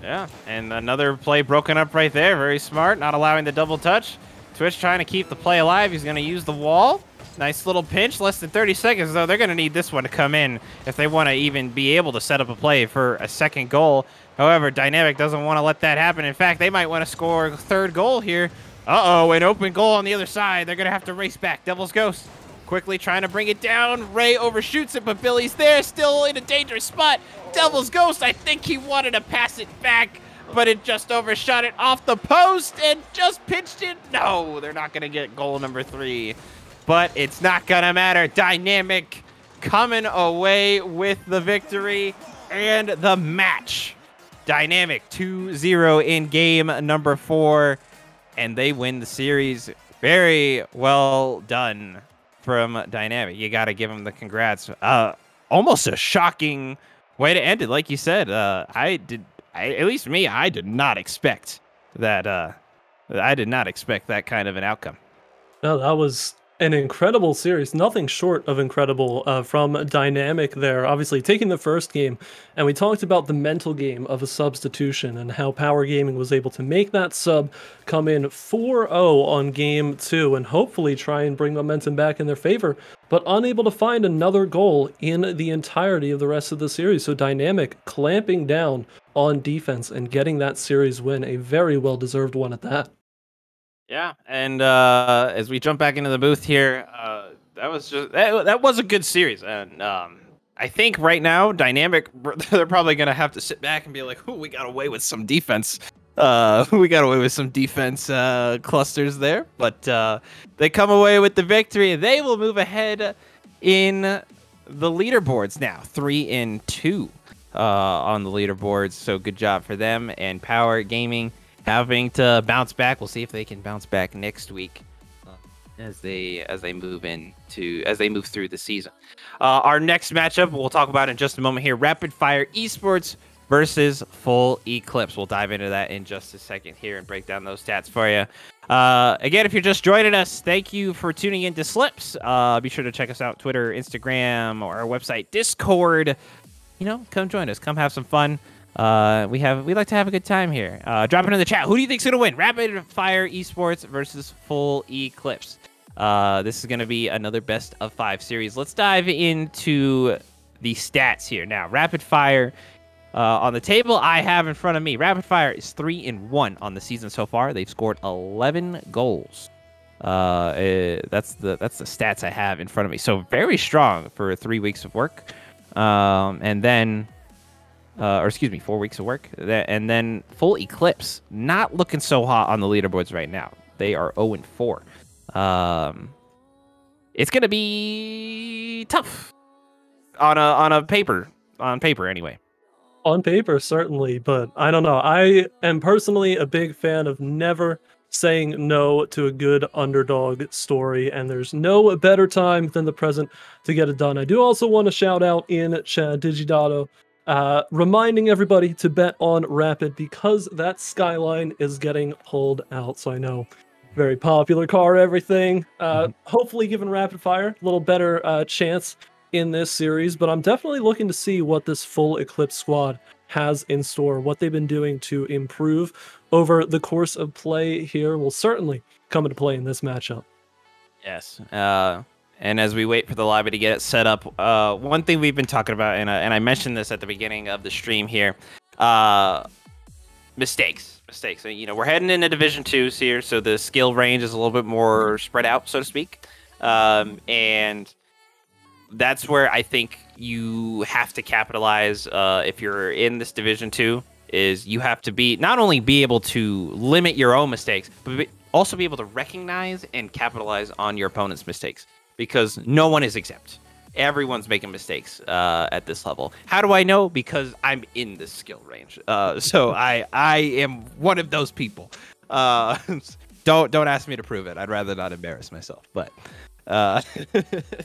S1: Yeah, and another play broken up right there. Very smart, not allowing the double touch. Twitch trying to keep the play alive. He's going to use the wall. Nice little pinch, less than 30 seconds, though. They're going to need this one to come in if they want to even be able to set up a play for a second goal. However, Dynamic doesn't want to let that happen. In fact, they might want to score a third goal here. Uh-oh, an open goal on the other side. They're going to have to race back. Devil's Ghost quickly trying to bring it down. Ray overshoots it, but Billy's there, still in a dangerous spot. Devil's Ghost, I think he wanted to pass it back, but it just overshot it off the post and just pinched it. No, they're not going to get goal number 3. But it's not going to matter. Dynamic coming away with the victory and the match. Dynamic 2-0 in game number 4, and they win the series. Very well done from Dynamic. You got to give them the congrats. Almost a shocking way to end it. Like you said, at least me, I did not expect that. I did not expect that kind of an outcome.
S2: No, that was an incredible series, nothing short of incredible from Dynamic there. Obviously taking the first game, and we talked about the mental game of a substitution and how Power Gaming was able to make that sub come in 4-0 on game 2 and hopefully try and bring momentum back in their favor, but unable to find another goal in the entirety of the rest of the series. So Dynamic clamping down on defense and getting that series win, a very well-deserved one at that.
S1: Yeah, and as we jump back into the booth here, that was a good series, and I think right now Dynamic, they're probably gonna have to sit back and be like, "Ooh, we got away with some defense. We got away with some defense clusters there." But they come away with the victory. They will move ahead in the leaderboards now, 3-2 on the leaderboards. So good job for them, and Power Gaming having to bounce back. We'll see if they can bounce back next week as they move through the season. Our next matchup we'll talk about in just a moment here: Rapid Fire Esports versus Full Eclipse. We'll dive into that in just a second here and break down those stats for you. Again, if you're just joining us, thank you for tuning in to Slips. Be sure to check us out Twitter, Instagram, or our website, Discord. Come join us. Come have some fun. We like to have a good time here. Drop it in the chat. Who do you think's gonna win? Rapid Fire Esports versus Full Eclipse. This is gonna be another best of 5 series. Let's dive into the stats here now. Rapid Fire on the table I have in front of me. Rapid Fire is 3-1 on the season so far. They've scored 11 goals. That's the stats I have in front of me. So very strong for 3 weeks of work. And then. 4 weeks of work. And then Full Eclipse, not looking so hot on the leaderboards right now. They are 0-4. It's going to be tough on paper anyway.
S2: On paper, certainly, but I don't know. I am personally a big fan of never saying no to a good underdog story, and there's no better time than the present to get it done. I do also want to shout out in chat Digidato, reminding everybody to bet on Rapid because that Skyline is getting pulled out. So I know, very popular car, everything. Hopefully giving Rapid Fire a little better chance in this series, but I'm definitely looking to see what this Full Eclipse squad has in store. What they've been doing to improve over the course of play here will certainly come into play in this matchup.
S1: Yes. And as we wait for the lobby to get it set up, one thing we've been talking about, and I mentioned this at the beginning of the stream here, mistakes. We're heading into Division 2 here, so the skill range is a little bit more spread out, so to speak. And that's where I think you have to capitalize if you're in this Division 2, is you have to not only be able to limit your own mistakes, but also be able to recognize and capitalize on your opponent's mistakes. Because no one is exempt. Everyone's making mistakes at this level. How do I know? Because I'm in this skill range. So I am one of those people. Don't ask me to prove it. I'd rather not embarrass myself. But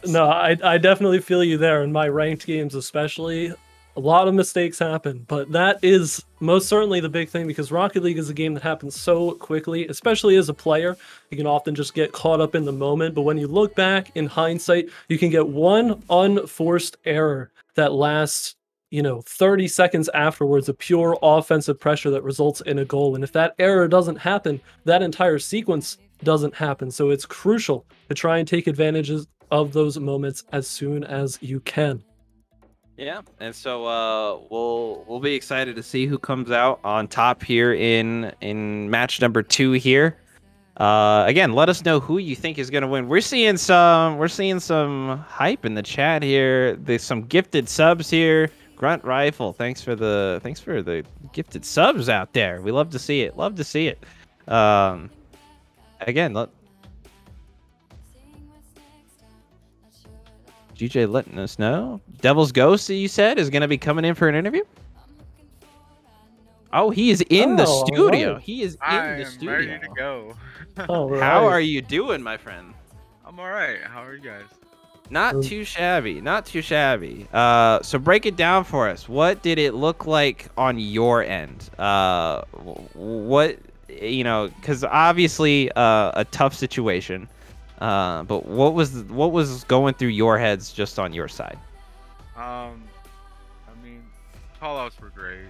S2: no, I definitely feel you there. In my ranked games especially, a lot of mistakes happen, but that is most certainly the big thing, because Rocket League is a game that happens so quickly, especially as a player. You can often just get caught up in the moment, but when you look back in hindsight, you can get one unforced error that lasts, 30 seconds afterwards, of pure offensive pressure that results in a goal. And if that error doesn't happen, that entire sequence doesn't happen. So it's crucial to try and take advantage of those moments as soon as you can.
S1: Yeah, and so we'll be excited to see who comes out on top here in match number 2 here. Again, let us know who you think is going to win. We're seeing some hype in the chat here. There's some gifted subs here. Grunt Rifle, thanks for the gifted subs out there. We love to see it. Love to see it. Again, GJ letting us know. Devil's Ghost, you said, is going to be coming in for an interview? Oh, he is in the studio.
S2: Right.
S1: He is in the studio.
S3: I'm ready to go.
S1: How are you doing, my friend?
S3: I'm all right. How are you guys?
S1: Not too shabby. Not too shabby. So break it down for us. What did it look like on your end? What, because obviously a tough situation. But what was going through your heads just on your side?
S3: I mean, call-outs were great.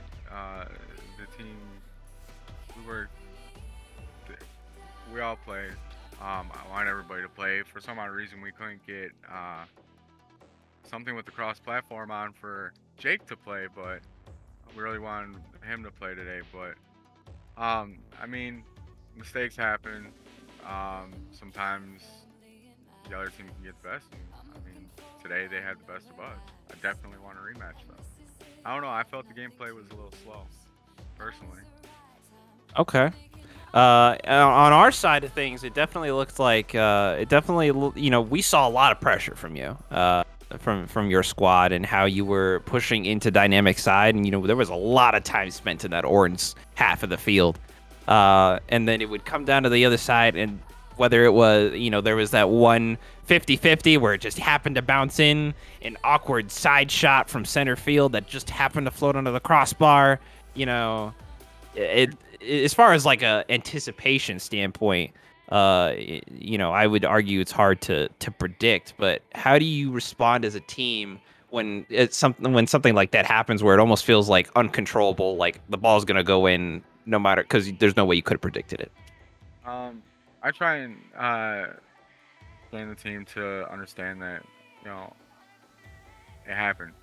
S3: The team, we all played. I wanted everybody to play. For some odd reason, we couldn't get something with the cross-platform on for Jake to play, but we really wanted him to play today. But I mean, mistakes happen. Sometimes the other team can get the best. And, I mean, today they had the best of us. I definitely want a rematch, though. I don't know. I felt the gameplay was a little slow, personally.
S1: Okay. On our side of things, it definitely looked like we saw a lot of pressure from you, from your squad, and how you were pushing into dynamic side, and there was a lot of time spent in that orange half of the field, and then it would come down to the other side, and whether it was there was that one 50-50 where it just happened to bounce in an awkward side shot from center field that just happened to float under the crossbar, as far as like a anticipation standpoint, I would argue it's hard to predict. But how do you respond as a team when something like that happens, where it almost feels like uncontrollable, like the ball's gonna go in no matter, because there's no way you could have predicted it?
S3: I try and gain the team to understand that it happened.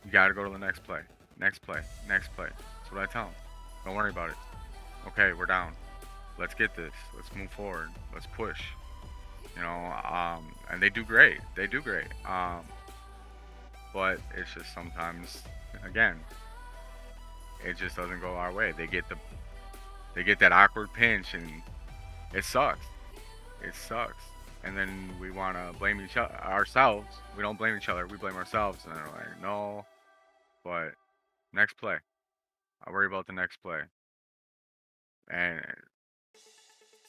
S3: You got to go to the next play, next play, next play. That's what I tell them. Don't worry about it. Okay, we're down. Let's get this. Let's move forward. Let's push. And they do great. They do great. But it's just sometimes, again, it just doesn't go our way. They get that awkward pinch, and it sucks. It sucks. And then we want to blame ourselves. We don't blame each other. We blame ourselves. And they're like, no. But next play. I'll worry about the next play. And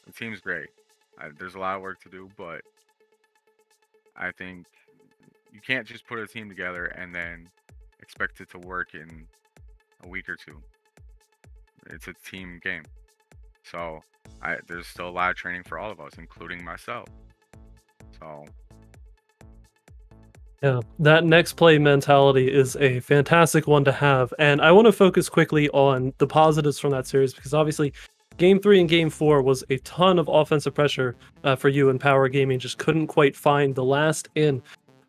S3: the team's great. There's a lot of work to do, but I think you can't just put a team together and then expect it to work in a week or two. It's a team game. So there's still a lot of training for all of us, including myself. So
S2: yeah, that next play mentality is a fantastic one to have. And I want to focus quickly on the positives from that series, because obviously Game 3 and Game 4 was a ton of offensive pressure for you, and Power Gaming just couldn't quite find the last in.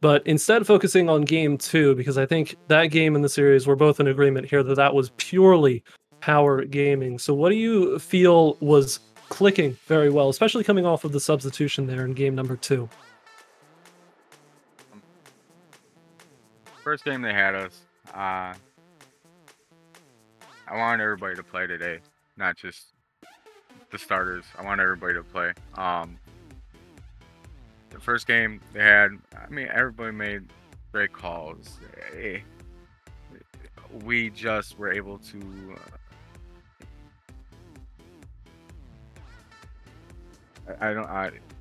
S2: But instead focusing on Game 2, because I think that game in the series, we're both in agreement here that was purely Power Gaming. So what do you feel was clicking very well, especially coming off of the substitution there in game number 2?
S3: First game they had us, I wanted everybody to play today, not just the starters. I want everybody to play. The first game they had, everybody made great calls. We just were able to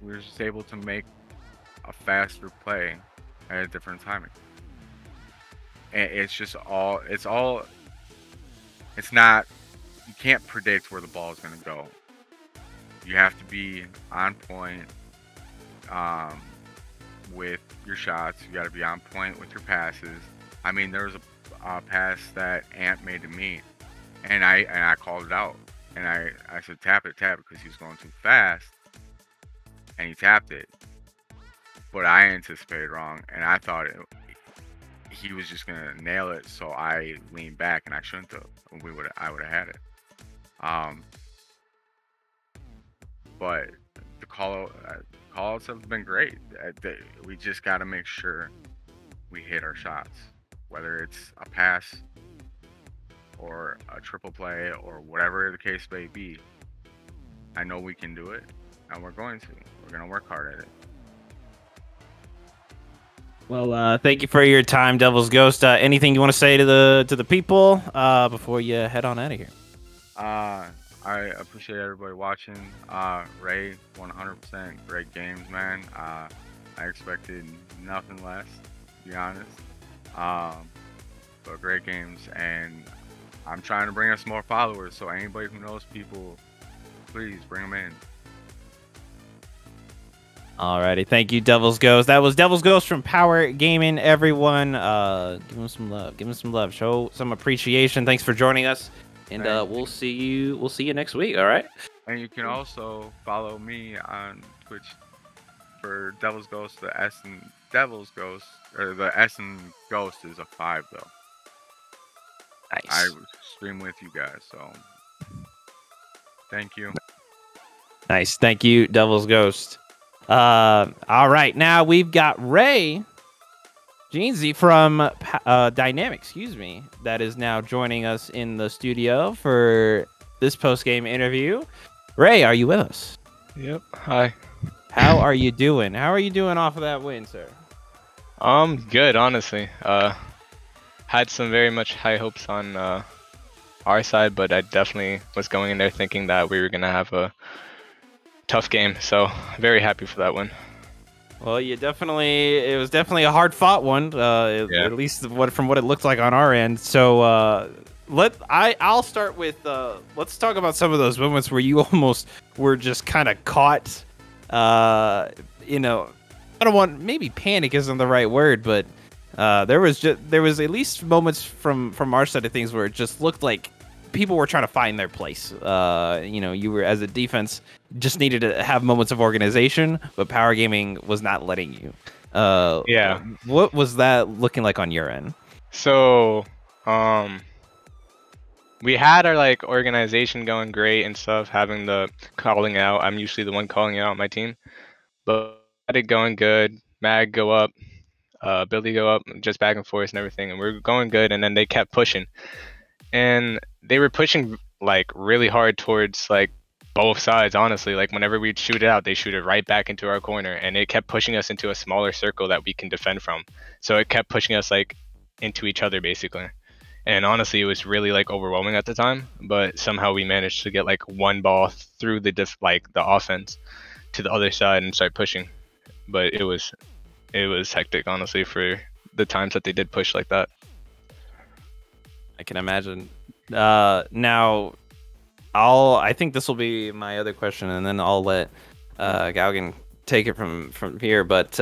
S3: we were just able to make a faster play at a different timing. And it's not, you can't predict where the ball is going to go. You have to be on point with your shots. You got to be on point with your passes. There was a pass that Ant made to me, and I called it out, and I said tap it, because he was going too fast, and he tapped it. but I anticipated wrong, and I thought he was just gonna nail it. So I leaned back, and I shouldn't have. I would have had it. But the call-outs have been great. We just got to make sure we hit our shots, whether it's a pass or a triple play or whatever the case may be. I know we can do it, and we're going to. We're going to work hard at it.
S1: Well, thank you for your time, Devil's Ghost. Anything you want to say to the people before you head on out of here?
S3: I appreciate everybody watching. Ray, 100% great games, man. I expected nothing less, to be honest. But great games, and I'm trying to bring us more followers. So anybody who knows people, please bring them in.
S1: Alrighty, thank you, Devil's Ghost. That was Devil's Ghost from Power Gaming. Everyone, give him some love. Give him some love. Show some appreciation. Thanks for joining us. And we'll see you next week. All right.
S3: And you can also follow me on Twitch for Devil's Ghost. The S and Devil's Ghost, or the S and Ghost is a 5 though.
S1: Nice.
S3: I stream with you guys, so thank you.
S1: Nice. Thank you, Devil's Ghost. All right. Now we've got Ray Jeansy from Dynamic, that is now joining us in the studio for this post-game interview. Ray, are you with us?
S4: Yep. Hi.
S1: How are you doing? How are you doing off of that win, sir?
S4: Good, honestly. Had some very much high hopes on our side, but I definitely was going in there thinking that we were gonna have a tough game. So very happy for that win.
S1: Well, it was definitely a hard-fought one, at least from what it looked like on our end. So I'll start with let's talk about some of those moments where you almost were just kind of caught. I don't want, maybe panic isn't the right word, but there was at least moments from our side of things where it just looked like people were trying to find their place. You were, as a defense, just needed to have moments of organization, but Power Gaming was not letting you.
S4: Yeah.
S1: What was that looking like on your end?
S4: So, we had our organization going great and stuff, having the calling out. I'm usually the one calling out on my team, but had it going good. Mag go up, Billy go up, just back and forth and everything, and we were going good. And then they kept pushing, and they were pushing really hard towards both sides, honestly. Whenever we'd shoot it out, they shoot it right back into our corner, and it kept pushing us into a smaller circle that we can defend from. So it kept pushing us into each other, basically. And honestly, it was really overwhelming at the time, but somehow we managed to get one ball through the offense to the other side and start pushing. But it was hectic, honestly, for the times that they did push like that.
S1: I can imagine. Now, I think this will be my other question, and then I'll let Gaugen take it from here. But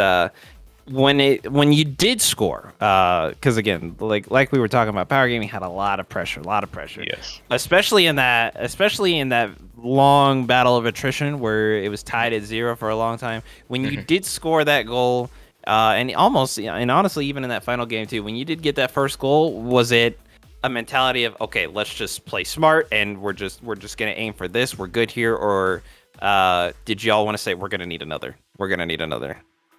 S1: when you did score, because again, like we were talking about, Power Gaming had a lot of pressure.
S4: Yes. Especially
S1: Especially in that long battle of attrition where it was tied at 0 for a long time. When you did score that goal, and honestly, even in that final game too, when you did get that first goal, was it a mentality of, okay, let's just play smart and we're just gonna aim for this, we're good here, or did y'all want to say we're gonna need another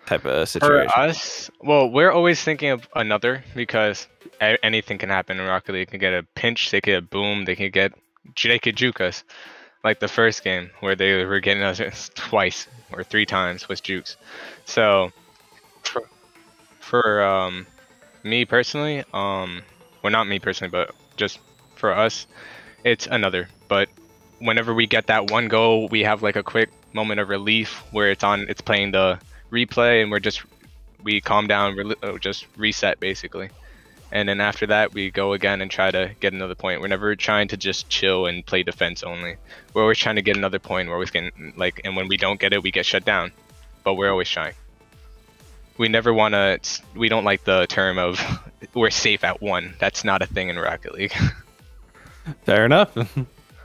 S1: type of situation?
S4: For us, well, we're always thinking of another, because anything can happen in Rocket League. They can get a pinch, they could get a boom, they could juke us, like the first game where they were getting us twice or 3 times with jukes. So for me personally, well, not me personally, but just for us, it's another. But whenever we get that one goal, we have a quick moment of relief where it's playing the replay, and we calm down, just reset basically. And then after that, we go again and try to get another point. We're never trying to just chill and play defense only. We're always trying to get another point. We're always getting and when we don't get it, we get shut down. But we're always trying. We never want to. We don't like the term of we're safe at 1. That's not a thing in Rocket League.
S1: Fair enough.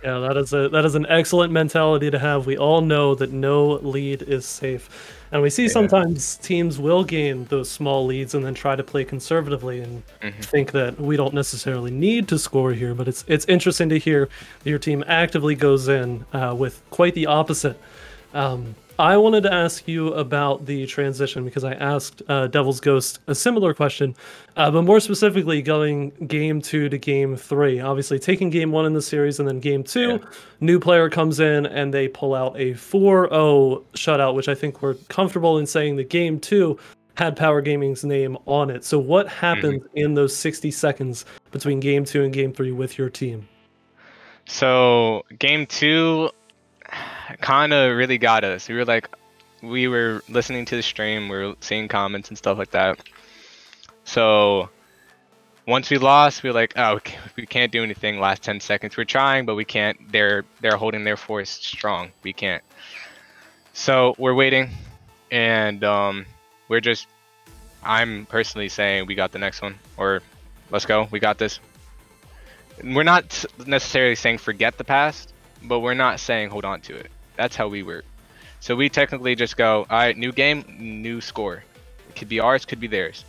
S2: Yeah, that is an excellent mentality to have. We all know that no lead is safe. And we see sometimes teams will gain those small leads and then try to play conservatively and think that we don't necessarily need to score here, but it's interesting to hear that your team actively goes in with quite the opposite. I wanted to ask you about the transition because I asked Devil's Ghost a similar question, but more specifically going game 2 to game 3. Obviously, taking game 1 in the series and then game 2, new player comes in and they pull out a 4-0 shutout, which I think we're comfortable in saying that game 2 had Power Gaming's name on it. So what happened in those 60 seconds between game 2 and game 3 with your team?
S4: So game 2 kind of really got us. We were listening to the stream, we were seeing comments and stuff like that. So once we lost, we were like, oh, we can't do anything last 10 seconds. We're trying, but we can't. They're holding their force strong. We can't. So we're waiting, and I'm personally saying we got the next one, or let's go, we got this. We're not necessarily saying forget the past, but we're not saying hold on to it. That's how we work. So we technically just go, all right, new game, new score. It could be ours, could be theirs.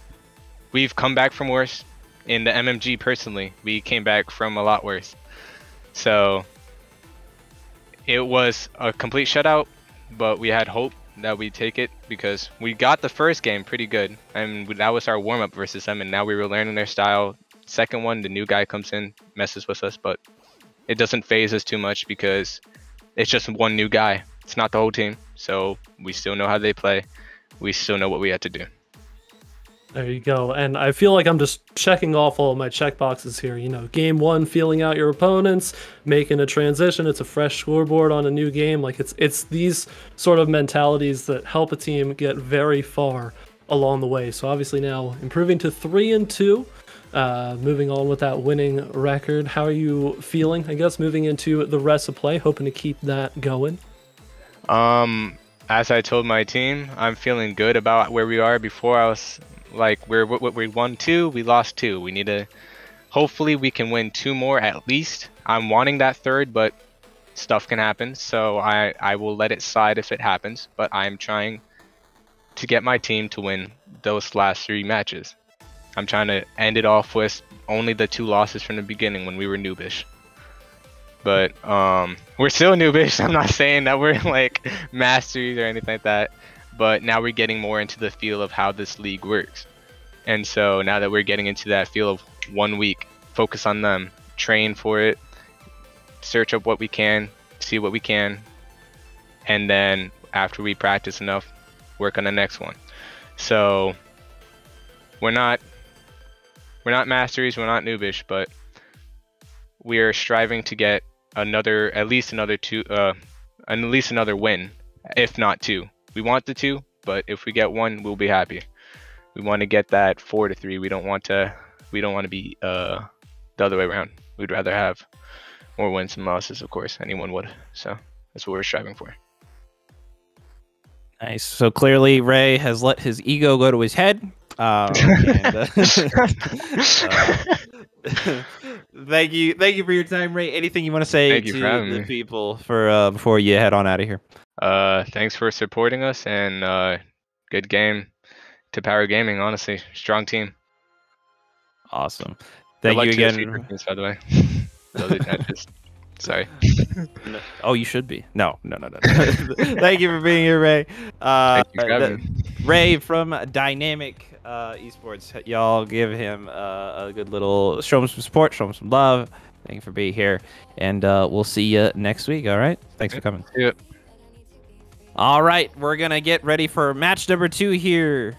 S4: We've come back from worse. In the MMG personally, we came back from a lot worse. So it was a complete shutout, but we had hope that we'd take it because we got the first game pretty good. And that was our warm-up versus them, and now we were learning their style. Second one, the new guy comes in, messes with us, but it doesn't phase us too much because it's just one new guy. It's not the whole team. So we still know how they play. We still know what we had to do.
S2: There you go. And I feel like I'm just checking off all of my check boxes here. You know, game 1, feeling out your opponents, making a transition. It's a fresh scoreboard on a new game. Like it's these sort of mentalities that help a team get very far along the way. So obviously now improving to 3-2. Moving on with that winning record. How are you feeling, I guess, moving into the rest of play, hoping to keep that going?
S4: As I told my team, I'm feeling good about where we are. Before I was like, we won 2, we lost 2. We need to, hopefully we can win 2 more at least. I'm wanting that 3rd, but stuff can happen. So I will let it slide if it happens, but I'm trying to get my team to win those last 3 matches. I'm trying to end it off with only the 2 losses from the beginning when we were noobish. But we're still noobish. I'm not saying that we're like masters or anything like that. But now we're getting more into the feel of how this league works. And so now that we're getting into that feel of 1 week, focus on them, train for it, search up what we can, see what we can, and then after we practice enough, work on the next one. So we're not masters, we're not noobish, but we are striving to get at least another win, if not 2. We want the 2, but if we get 1, we'll be happy. We want to get that 4-3. We don't want to be the other way around. We'd rather have more wins than losses, of course. Anyone would. So that's what we're striving for.
S1: Nice. So clearly Ray has let his ego go to his head. Thank you for your time, Ray. Anything you want to say to the people for before you head on out of here?
S4: Thanks for supporting us, and good game to Power Gaming. Honestly, strong team.
S1: Awesome. Thank you again.
S4: Teams, by the way. Sorry.
S1: No. Oh, you should be. No. Thank you for being here, Ray.
S4: Thank you for having me.
S1: Ray from Dynamic Esports. Y'all give him a good little, show him some support, show him some love. Thank you for being here, and we'll see you next week. All right. Thanks for coming.
S4: Yeah.
S1: All right, we're gonna get ready for match number 2 here.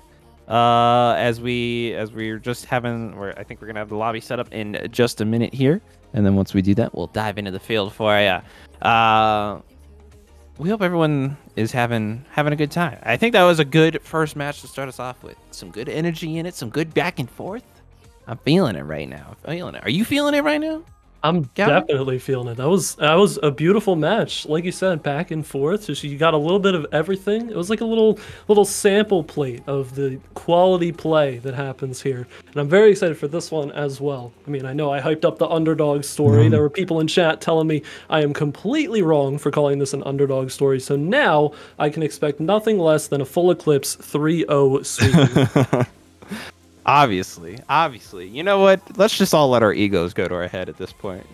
S1: As we're just having, I think we're gonna have the lobby set up in just a minute here, and then once we do that, we'll dive into the field for you. We hope everyone is having a good time. I think that was a good first match to start us off with. Some good energy in it, some good back and forth. I'm feeling it right now. I'm feeling it. Are you feeling it right now?
S2: I'm
S1: Gavin?
S2: definitely feeling it. That was a beautiful match. Like you said, back and forth. Just you got a little bit of everything. It was like a little sample plate of the quality play that happens here. And I'm very excited for this one as well. I mean, I know I hyped up the underdog story. There were people in chat telling me I am completely wrong for calling this an underdog story. So now I can expect nothing less than a full Eclipse 3-0 sweep.
S1: Obviously. You know what? Let's just all let our egos go to our head at this point.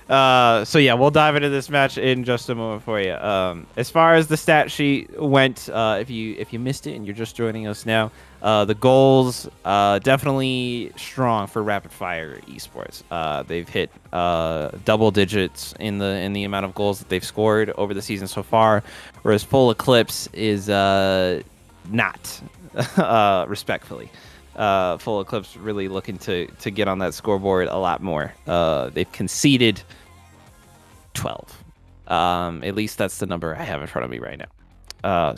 S1: So yeah, we'll dive into this match in just a moment for you. As far as the stat sheet went, if you missed it and you're just joining us now, the goals definitely strong for Rapid Fire Esports. They've hit double digits in the amount of goals that they've scored over the season so far, whereas Full Eclipse is not, respectfully. Full Eclipse really looking to get on that scoreboard a lot more. They've conceded 12. At least that's the number I have in front of me right now.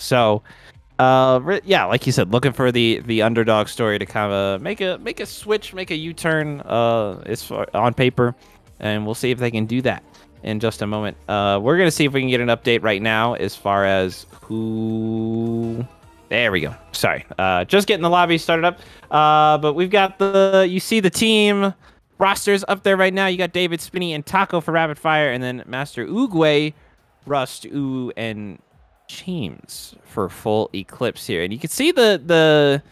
S1: Yeah, like you said, looking for the underdog story to kind of make a switch, make a U-turn on paper, and we'll see if they can do that in just a moment. We're gonna see if we can get an update right now as far as who. There we go. Sorry. Just getting the lobby started up. But we've got you see the team rosters up there right now. You got David, Spinny, and Taco for Rapid Fire, and then Master Oogway, Rust, and James for Full Eclipse here. And you can see the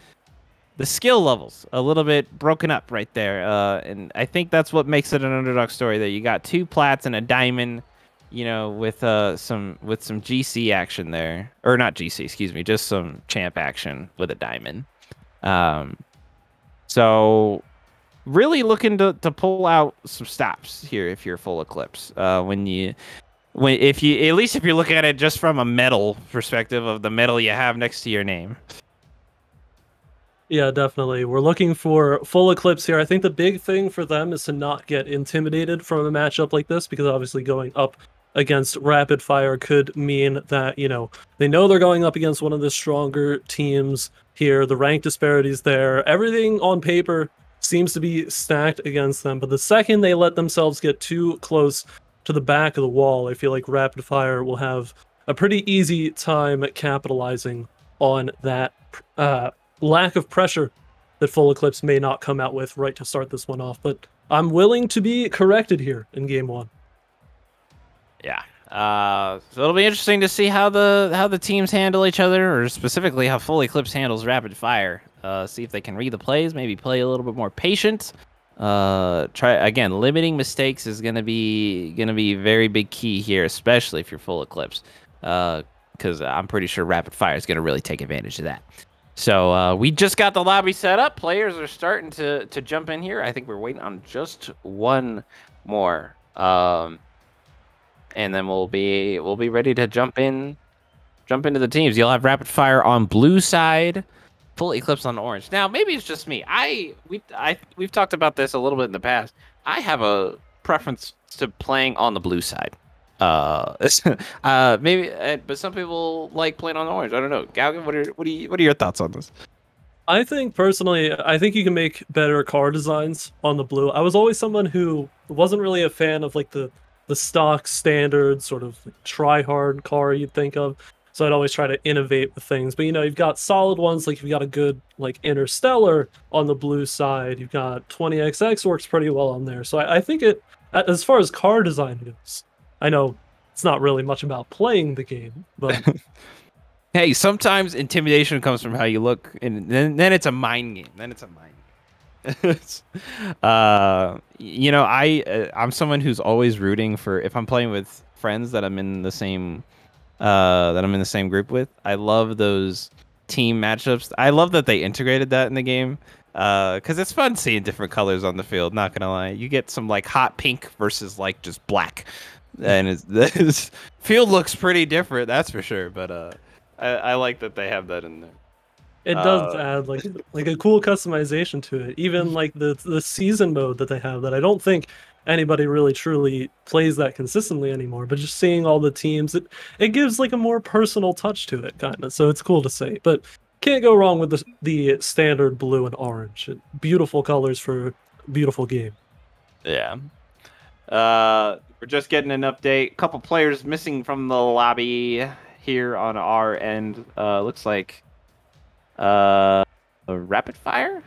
S1: skill levels a little bit broken up right there. And I think that's what makes it an underdog story there. You got 2 plats and a diamond, you know, with some GC action there, or not GC, excuse me, just some champ action with a diamond. So really looking to pull out some stops here if you're Full Eclipse. If you're looking at it just from a medal perspective of the medal you have next to your name.
S2: Yeah, definitely. We're looking for Full Eclipse here. I think the big thing for them is to not get intimidated from a matchup like this, because obviously going up against Rapid Fire could mean that, you know, they know they're going up against one of the stronger teams here. The rank disparities there. Everything on paper seems to be stacked against them. But the second they let themselves get too close to the back of the wall, I feel like Rapid Fire will have a pretty easy time capitalizing on that lack of pressure that Full Eclipse may not come out with right to start this one off. But I'm willing to be corrected here in game 1.
S1: Yeah. So it'll be interesting to see how the teams handle each other, or specifically how Full Eclipse handles Rapid Fire. See if they can read the plays, maybe play a little bit more patient. Limiting mistakes is gonna be very big key here, especially if you're Full Eclipse, because I'm pretty sure Rapid Fire is gonna really take advantage of that. So we just got the lobby set up. Players are starting to jump in here. I think we're waiting on just one more. And then we'll be ready to jump into the teams. You'll have Rapid Fire on blue side, Full Eclipse on orange. Now, maybe it's just me. We've talked about this a little bit in the past. I have a preference to playing on the blue side. Maybe, but some people like playing on orange. I don't know. Galgan, what are your thoughts on this?
S2: I think personally, I think you can make better car designs on the blue. I was always someone who wasn't really a fan of like the stock standard sort of try-hard car you'd think of. So I'd always try to innovate with things. But, you know, you've got solid ones, like you've got a good, like, Interstellar on the blue side. You've got 20XX works pretty well on there. So I think it, as far as car design goes, I know it's not really much about playing the game, but...
S1: Hey, sometimes intimidation comes from how you look, and then it's a mind game. You know, I'm someone who's always rooting for, if I'm playing with friends that I'm in the same group with. I love those team matchups. I love that they integrated that in the game, because it's fun seeing different colors on the field. Not gonna lie, you get some like hot pink versus like just black, and this field looks pretty different. That's for sure. But I like that they have that in there.
S2: It does add like a cool customization to it. Even like the season mode that they have, that I don't think anybody really truly plays that consistently anymore. But just seeing all the teams, it gives like a more personal touch to it, kind of. So it's cool to see. But can't go wrong with the standard blue and orange. Beautiful colors for beautiful game.
S1: Yeah. We're just getting an update. A couple players missing from the lobby here on our end. Looks like a rapid fire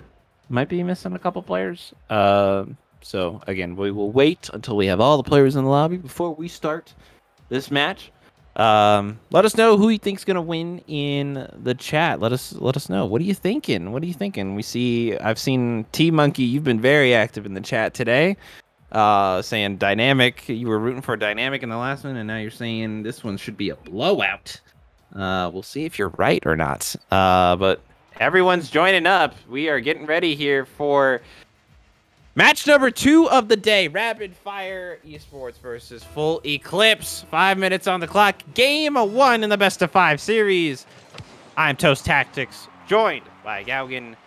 S1: might be missing a couple players. So again, we will wait until we have all the players in the lobby before we start this match. Let us know who you think's gonna win in the chat. Let us know. What are you thinking? What are you thinking? I've seen T Monkey. You've been very active in the chat today. Saying Dynamic. You were rooting for Dynamic in the last one, and now you're saying this one should be a blowout. We'll see if you're right or not. But everyone's joining up. We are getting ready here for match number 2 of the day. Rapid Fire Esports versus Full Eclipse. 5 minutes on the clock. Game 1 in the best of 5 series. I'm Toast Tactics, joined by Gaugen.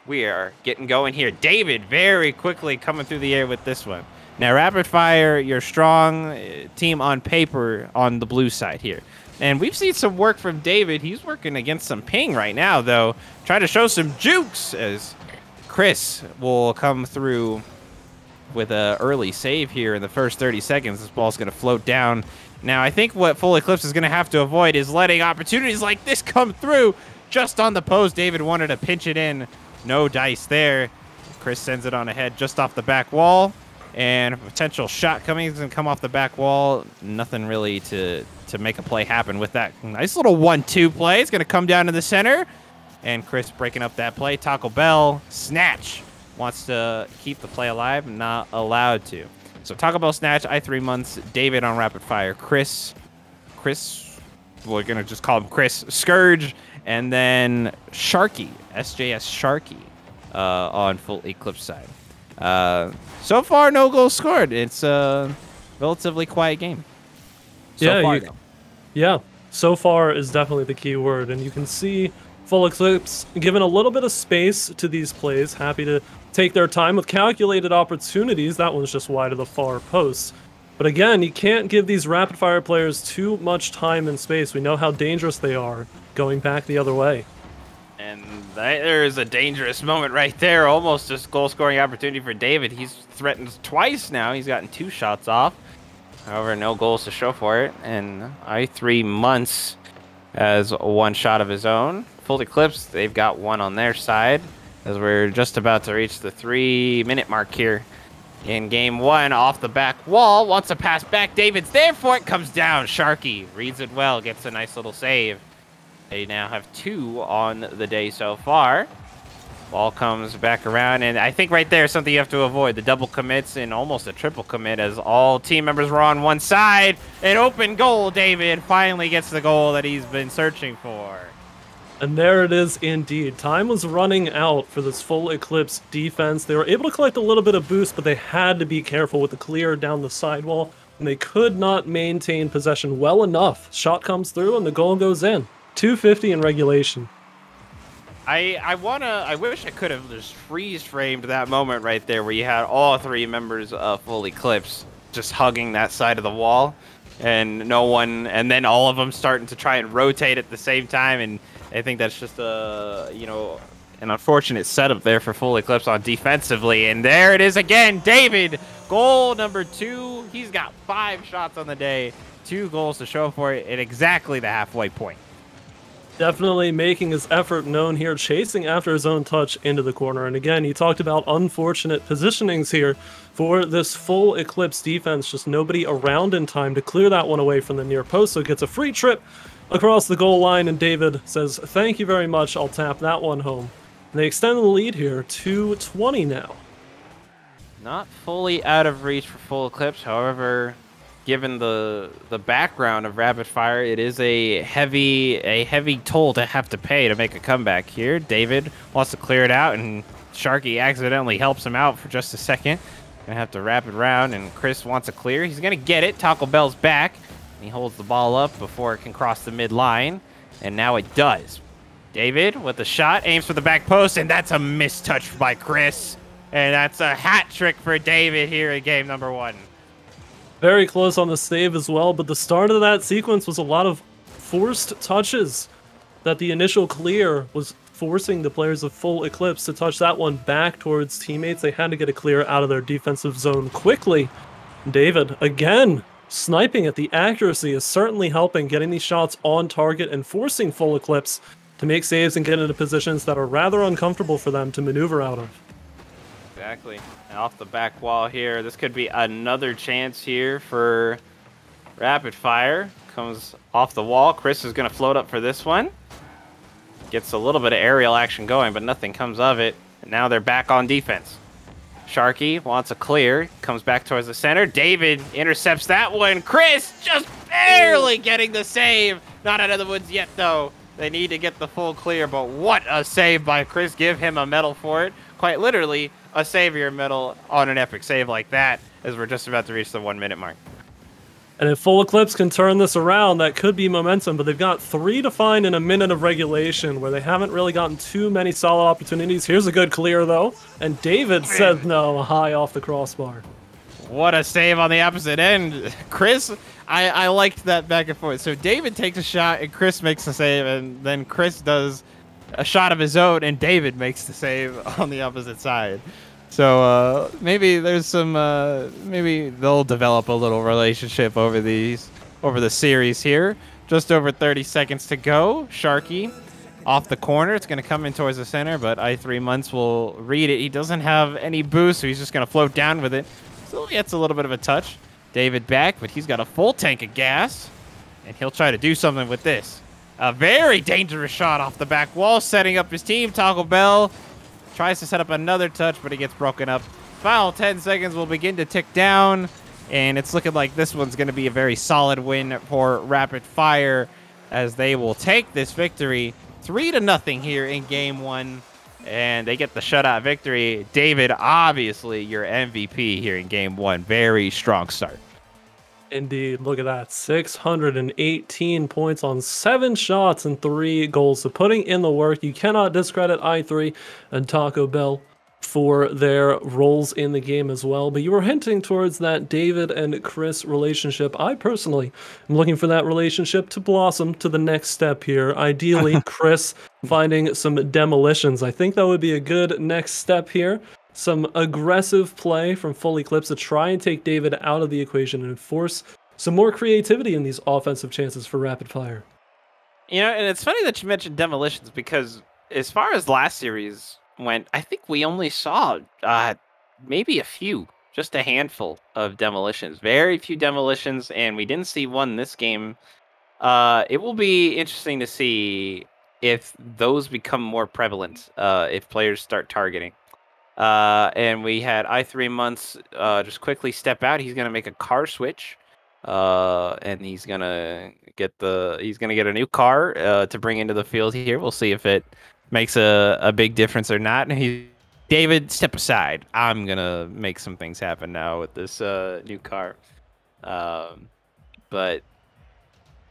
S1: We are getting going here. David very quickly coming through the air with this one. Now, Rapid Fire, you're strong team on paper on the blue side here. And we've seen some work from David. He's working against some ping right now, though. Trying to show some jukes as Chris will come through with an early save here in the first 30 seconds. This ball's going to float down. Now, I think what Full Eclipse is going to have to avoid is letting opportunities like this come through just on the post. David wanted to pinch it in. No dice there. Chris sends it on ahead just off the back wall. And a potential shot coming. He's going to come off the back wall. Nothing really to make a play happen with that. Nice little 1-2 play. It's going to come down to the center. And Chris breaking up that play. Taco Bell, snatch. Wants to keep the play alive. Not allowed to. So Taco Bell snatch, I3 months. David on Rapid Fire. Chris, we're going to just call him Chris. Scourge. And then Sharky, SJS Sharky, on Full Eclipse side. So far, no goals scored. It's a relatively quiet game.
S2: Yeah, so far is definitely the key word. And you can see Full Eclipse giving a little bit of space to these plays. Happy to take their time with calculated opportunities. That one's just wide of the far post. But again, you can't give these rapid fire players too much time and space. We know how dangerous they are going back the other way.
S1: And there's a dangerous moment right there. Almost a goal-scoring opportunity for David. He's threatened twice now. He's gotten 2 shots off. However, no goals to show for it. And I3 months has 1 shot of his own. Full Eclipse, they've got 1 on their side as we're just about to reach the 3-minute mark here. In game 1, off the back wall, wants to pass back. David's there for it, comes down. Sharky reads it well, gets a nice little save. They now have 2 on the day so far. Ball comes back around, and I think right there is something you have to avoid. The double commits and almost a triple commit as all team members were on one side. An open goal. David finally gets the goal that he's been searching for.
S2: And there it is indeed. Time was running out for this Full Eclipse defense. They were able to collect a little bit of boost, but they had to be careful with the clear down the sidewall, and they could not maintain possession well enough. Shot comes through, and the goal goes in. 250 in regulation.
S1: I wish I could have just freeze-framed that moment right there where you had all 3 members of Full Eclipse just hugging that side of the wall, and no one, and then all of them starting to try and rotate at the same time, and I think that's just an unfortunate setup there for Full Eclipse on defensively. And there it is again, David, goal number 2. He's got 5 shots on the day, 2 goals to show for it at exactly the halfway point.
S2: Definitely making his effort known here, chasing after his own touch into the corner. And again, he talked about unfortunate positionings here for this Full Eclipse defense. Just nobody around in time to clear that one away from the near post, so it gets a free trip across the goal line, and David says, thank you very much, I'll tap that one home. And they extend the lead here to 20 now. Not
S1: fully out of reach for Full Eclipse, however, given the background of Rapid Fire, it is a heavy toll to have to pay to make a comeback here. David wants to clear it out, and Sharky accidentally helps him out for just a second. Gonna have to wrap it around, and Chris wants a clear. He's gonna get it. Taco Bell's back. He holds the ball up before it can cross the mid-line, and now it does. David with the shot, aims for the back post, and that's a mistouch by Chris. And that's a hat trick for David here in game number 1.
S2: Very close on the save as well, but the start of that sequence was a lot of forced touches that the initial clear was forcing the players of full Eclipse to touch that one back towards teammates. They had to get a clear out of their defensive zone quickly. David, again, sniping at the accuracy is certainly helping, getting these shots on target and forcing full Eclipse to make saves and get into positions that are rather uncomfortable for them to maneuver out of.
S1: Exactly. And off the back wall here, this could be another chance here for Rapid Fire. Comes off the wall. Chris is going to float up for this one. Gets a little bit of aerial action going, but nothing comes of it. And now they're back on defense. Sharky wants a clear. Comes back towards the center. David intercepts that one. Chris just barely getting the save. Not out of the woods yet, though. They need to get the full clear, but what a save by Chris. Give him a medal for it. Quite literally, a savior medal on an epic save like that, as we're just about to reach the 1 minute mark.
S2: And if full Eclipse can turn this around, that could be momentum, but they've got 3 to find in a minute of regulation, where they haven't really gotten too many solid opportunities. Here's a good clear, though, and David said no, high off the crossbar.
S1: What a save on the opposite end. Chris, I liked that back and forth. So David takes a shot, and Chris makes the save, and then Chris does a shot of his own, and David makes the save on the opposite side. So maybe there's some, maybe they'll develop a little relationship over the series here. Just over 30 seconds to go. Sharky off the corner. It's going to come in towards the center, but i3 Months will read it. He doesn't have any boost, so he's just going to float down with it. Still gets a little bit of a touch. David back, but he's got a full tank of gas, and he'll try to do something with this. A very dangerous shot off the back wall, setting up his team. Taco Bell tries to set up another touch, but it gets broken up. Final 10 seconds will begin to tick down, and it's looking like this one's going to be a very solid win for Rapid Fire, as they will take this victory 3-0 here in Game 1, and they get the shutout victory. David, obviously your MVP here in Game 1. Very strong start.
S2: Indeed, look at that. 618 points on 7 shots and 3 goals. So putting in the work, you cannot discredit i3 and Taco Bell for their roles in the game as well. But you were hinting towards that David and Chris relationship. I personally am looking for that relationship to blossom to the next step here. Ideally, Chris finding some demolitions. I think that would be a good next step here. Some aggressive play from full Eclipse to try and take David out of the equation and force some more creativity in these offensive chances for Rapid Fire.
S1: You know, and it's funny that you mentioned demolitions, because as far as last series went, I think we only saw maybe a few, just a handful of demolitions. Very few demolitions, and we didn't see one this game. It will be interesting to see if those become more prevalent, if players start targeting. And we had i3 Months just quickly step out. He's gonna make a car switch, and he's gonna get a new car to bring into the field here. We'll see if it makes a big difference or not. And David, step aside. I'm gonna make some things happen now with this new car. But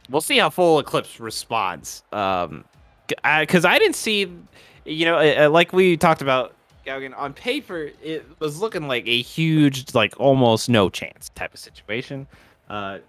S1: we'll see how full Eclipse responds. Because I didn't see, you know, like we talked about. On paper, it was looking like a huge, like almost no chance type of situation.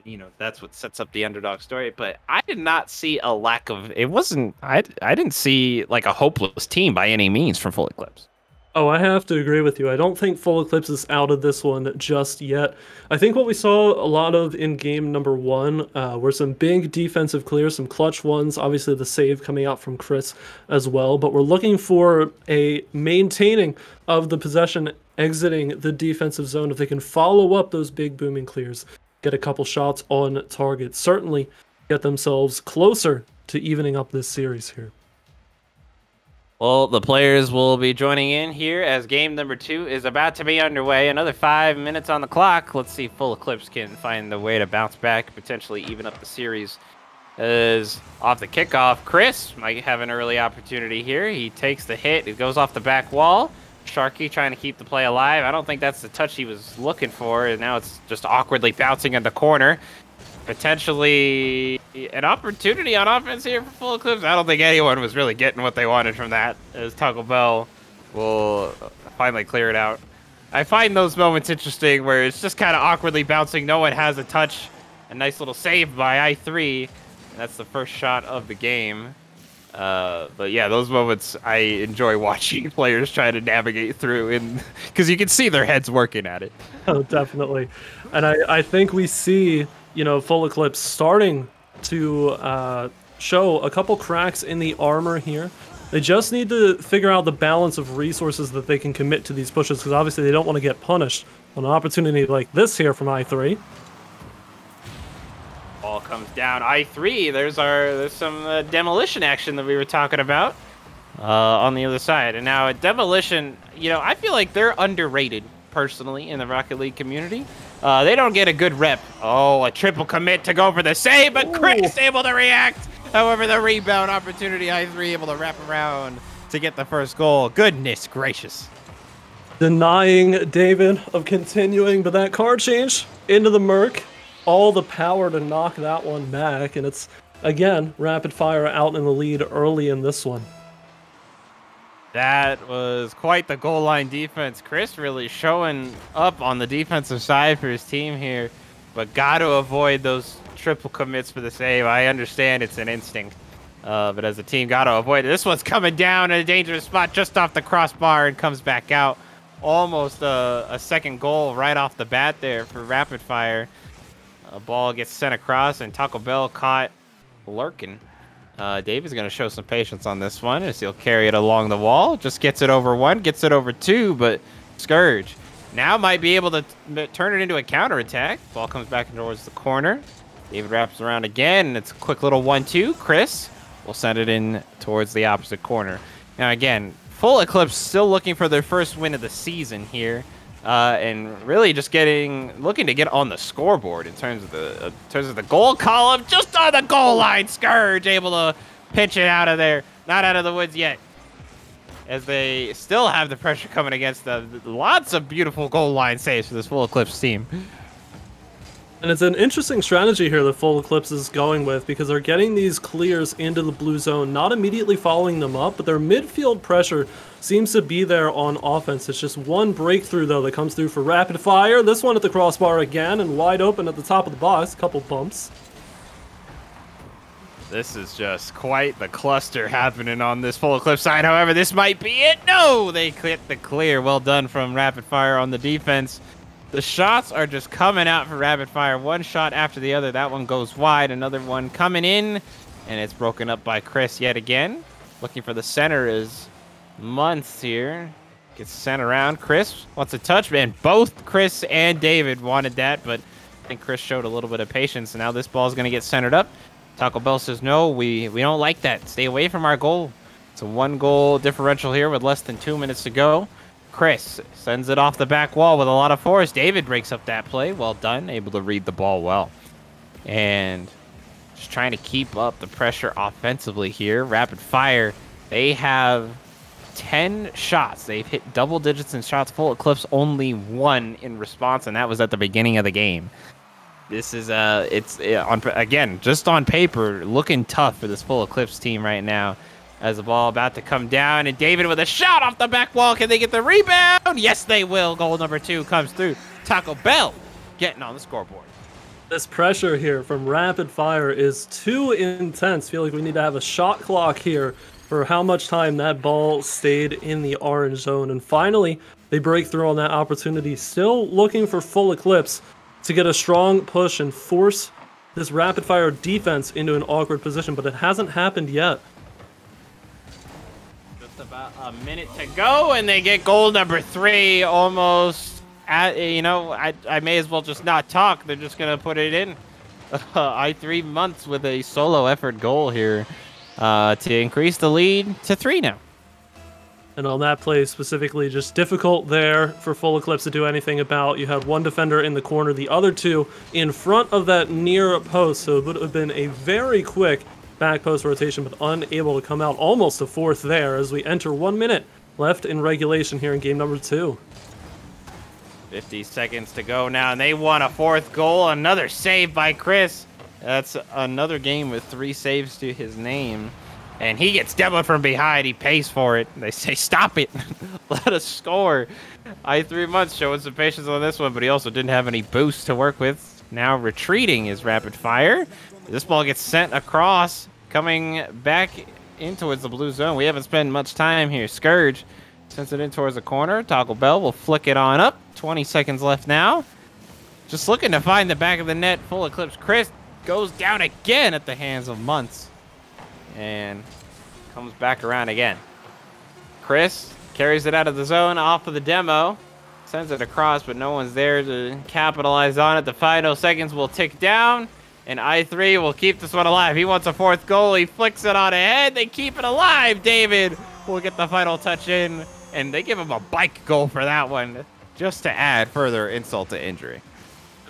S1: You know, that's what sets up the underdog story. But I did not see a lack of. It wasn't. I didn't see like a hopeless team by any means from full Eclipse.
S2: Oh, I have to agree with you. I don't think full Eclipse is out of this one just yet. I think what we saw a lot of in game number 1 were some big defensive clears, some clutch ones, obviously the save coming out from Chris as well, but we're looking for a maintaining of the possession exiting the defensive zone. If they can follow up those big booming clears, get a couple shots on target, certainly get themselves closer to evening up this series here.
S1: Well, the players will be joining in here as game number 2 is about to be underway. Another 5 minutes on the clock. Let's see if full Eclipse can find the way to bounce back, potentially even up the series. Is off the kickoff. Chris might have an early opportunity here. He takes the hit. It goes off the back wall. Sharky trying to keep the play alive. I don't think that's the touch he was looking for, and now it's just awkwardly bouncing in the corner. Potentially an opportunity on offense here for full Eclipse. I don't think anyone was really getting what they wanted from that, as Taco Bell will finally clear it out. I find those moments interesting where it's just kind of awkwardly bouncing. No one has a touch. A nice little save by i3. That's the first shot of the game. But yeah, those moments I enjoy watching players try to navigate through, and because you can see their heads working at it.
S2: Oh, definitely. And I think we see, you know, Full Eclipse starting to show a couple cracks in the armor here. They just need to figure out the balance of resources that they can commit to these pushes, because obviously they don't want to get punished on an opportunity like this here from i3.
S1: Ball comes down I3. There's some demolition action that we were talking about on the other side. And now at demolition, you know, I feel like they're underrated personally in the Rocket League community. They don't get a good rep. Oh, a triple commit to go for the save, but Chris able to react. However, the rebound opportunity, I3 able to wrap around to get the first goal. Goodness gracious.
S2: Denying David of continuing, but that card change into the Merc. All the power to knock that one back, and it's, again, Rapid Fire out in the lead early in this one.
S1: That was quite the goal line defense. Chris really showing up on the defensive side for his team here, but got to avoid those triple commits for the save. I understand it's an instinct, but as a team, got to avoid it. This one's coming down in a dangerous spot just off the crossbar and comes back out. Almost a second goal right off the bat there for Rapid Fire. A ball gets sent across, and Taco Bell caught lurking. David's going to show some patience on this one as he'll carry it along the wall. Just gets it over one, gets it over two, but Scourge now might be able to turn it into a counterattack. Ball comes back towards the corner. David wraps around again, and it's a quick little 1-2. Chris will send it in towards the opposite corner. Now, again, Full Eclipse still looking for their first win of the season here. And really just looking to get on the scoreboard in terms of the goal column, just on the goal line. Scourge able to pinch it out of there, not out of the woods yet, as they still have the pressure coming against them. Lots of beautiful goal line saves for this Full Eclipse team.
S2: And it's an interesting strategy here that Full Eclipse is going with, because they're getting these clears into the blue zone, not immediately following them up, but their midfield pressure seems to be there on offense. It's just one breakthrough, though, that comes through for Rapid Fire. This one at the crossbar again, and wide open at the top of the box. A couple bumps.
S1: This is just quite the cluster happening on this Full Eclipse side. However, this might be it. No, they get the clear. Well done from Rapid Fire on the defense. The shots are just coming out for Rapid Fire. One shot after the other. That one goes wide. Another one coming in. And it's broken up by Chris yet again. Looking for the center is Months here. Gets sent around. Chris wants a touch. Man, both Chris and David wanted that. But I think Chris showed a little bit of patience. And now this ball is going to get centered up. Taco Bell says, no, we don't like that. Stay away from our goal. It's a 1-goal differential here with less than 2 minutes to go. Chris sends it off the back wall with a lot of force. David breaks up that play. Well done. Able to read the ball well. And just trying to keep up the pressure offensively here. Rapid Fire, they have 10 shots. They've hit double digits in shots. Full Eclipse only 1 in response, and that was at the beginning of the game. This is, again, just on paper, looking tough for this Full Eclipse team right now. As the ball about to come down, and David with a shot off the back wall. Can they get the rebound? Yes, they will. Goal number 2 comes through. Taco Bell getting on the scoreboard.
S2: This pressure here from Rapid Fire is too intense. Feel like we need to have a shot clock here for how much time that ball stayed in the orange zone. And finally, they break through on that opportunity. Still looking for Full Eclipse to get a strong push and force this Rapid Fire defense into an awkward position, but it hasn't happened yet.
S1: About a minute to go, and they get goal number 3 almost at, you know, I may as well just not talk. They're just going to put it in. I3 Months with a solo effort goal here to increase the lead to 3 now.
S2: And on that play specifically, just difficult there for Full Eclipse to do anything about. You had one defender in the corner, the other 2 in front of that near post, so it would have been a very quick back post rotation, but unable to come out. Almost a 4th there as we enter 1 minute left in regulation here in game number 2.
S1: 50 seconds to go now, and they want a 4th goal. Another save by Chris. That's another game with 3 saves to his name. And he gets demoed from behind. He pays for it. They say, stop it. Let us score. I3 Months showing some patience on this one, but he also didn't have any boost to work with. Now retreating is Rapid Fire. This ball gets sent across. Coming back in towards the blue zone. We haven't spent much time here. Scourge sends it in towards the corner. Taco Bell will flick it on up. 20 seconds left now. Just looking to find the back of the net. Full Eclipse. Chris goes down again at the hands of Months. And comes back around again. Chris carries it out of the zone off of the demo. Sends it across, but no one's there to capitalize on it. The final seconds will tick down. And I3 will keep this one alive. He wants a fourth goal. He flicks it on ahead. They keep it alive. David will get the final touch in. And they give him a bike goal for that one, just to add further insult to injury.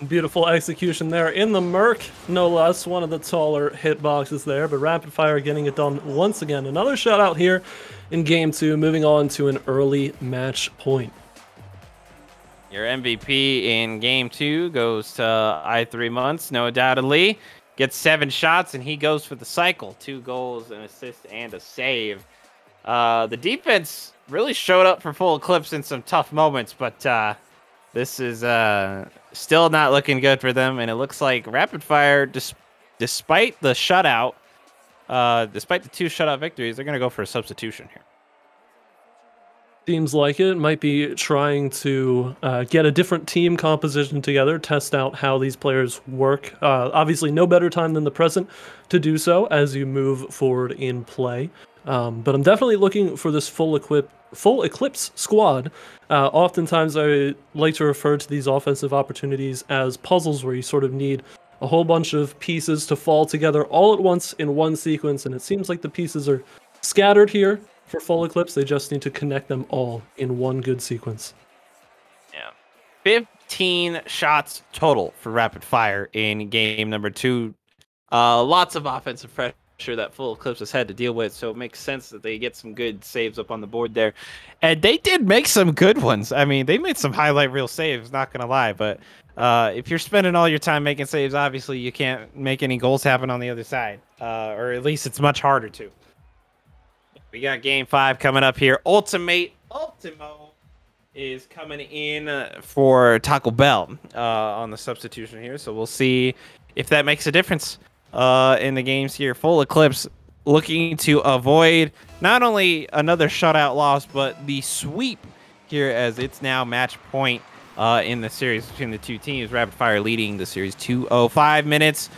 S2: Beautiful execution there in the Merc, no less. One of the taller hitboxes there, but Rapid Fire getting it done once again. Another shutout here in Game 2, moving on to an early match point.
S1: Your MVP in Game 2 goes to I3 Months, no doubtedly. Gets 7 shots, and he goes for the cycle. 2 goals, an assist, and a save. The defense really showed up for Full Eclipse in some tough moments, but this is still not looking good for them, and it looks like Rapid Fire, despite the shutout, despite the 2 shutout victories, they're going to go for a substitution here.
S2: Seems like it. Might be trying to get a different team composition together, test out how these players work. Obviously, no better time than the present to do so as you move forward in play. But I'm definitely looking for this full Eclipse squad. Oftentimes, I like to refer to these offensive opportunities as puzzles where you sort of need a whole bunch of pieces to fall together all at once in one sequence, and it seems like the pieces are scattered here. For Full Eclipse, they just need to connect them all in one good sequence.
S1: Yeah. 15 shots total for Rapid Fire in game number 2. Lots of offensive pressure that Full Eclipse has had to deal with, so it makes sense that they get some good saves up on the board there. And they did make some good ones. I mean, they made some highlight reel saves, not going to lie, but if you're spending all your time making saves, obviously you can't make any goals happen on the other side, or at least it's much harder to. We got Game 5 coming up here. Ultimo is coming in for Taco Bell on the substitution here. So we'll see if that makes a difference in the games here. Full Eclipse looking to avoid not only another shutout loss, but the sweep here, as it's now match point in the series between the two teams. Rapid Fire leading the series 2:05 minutes.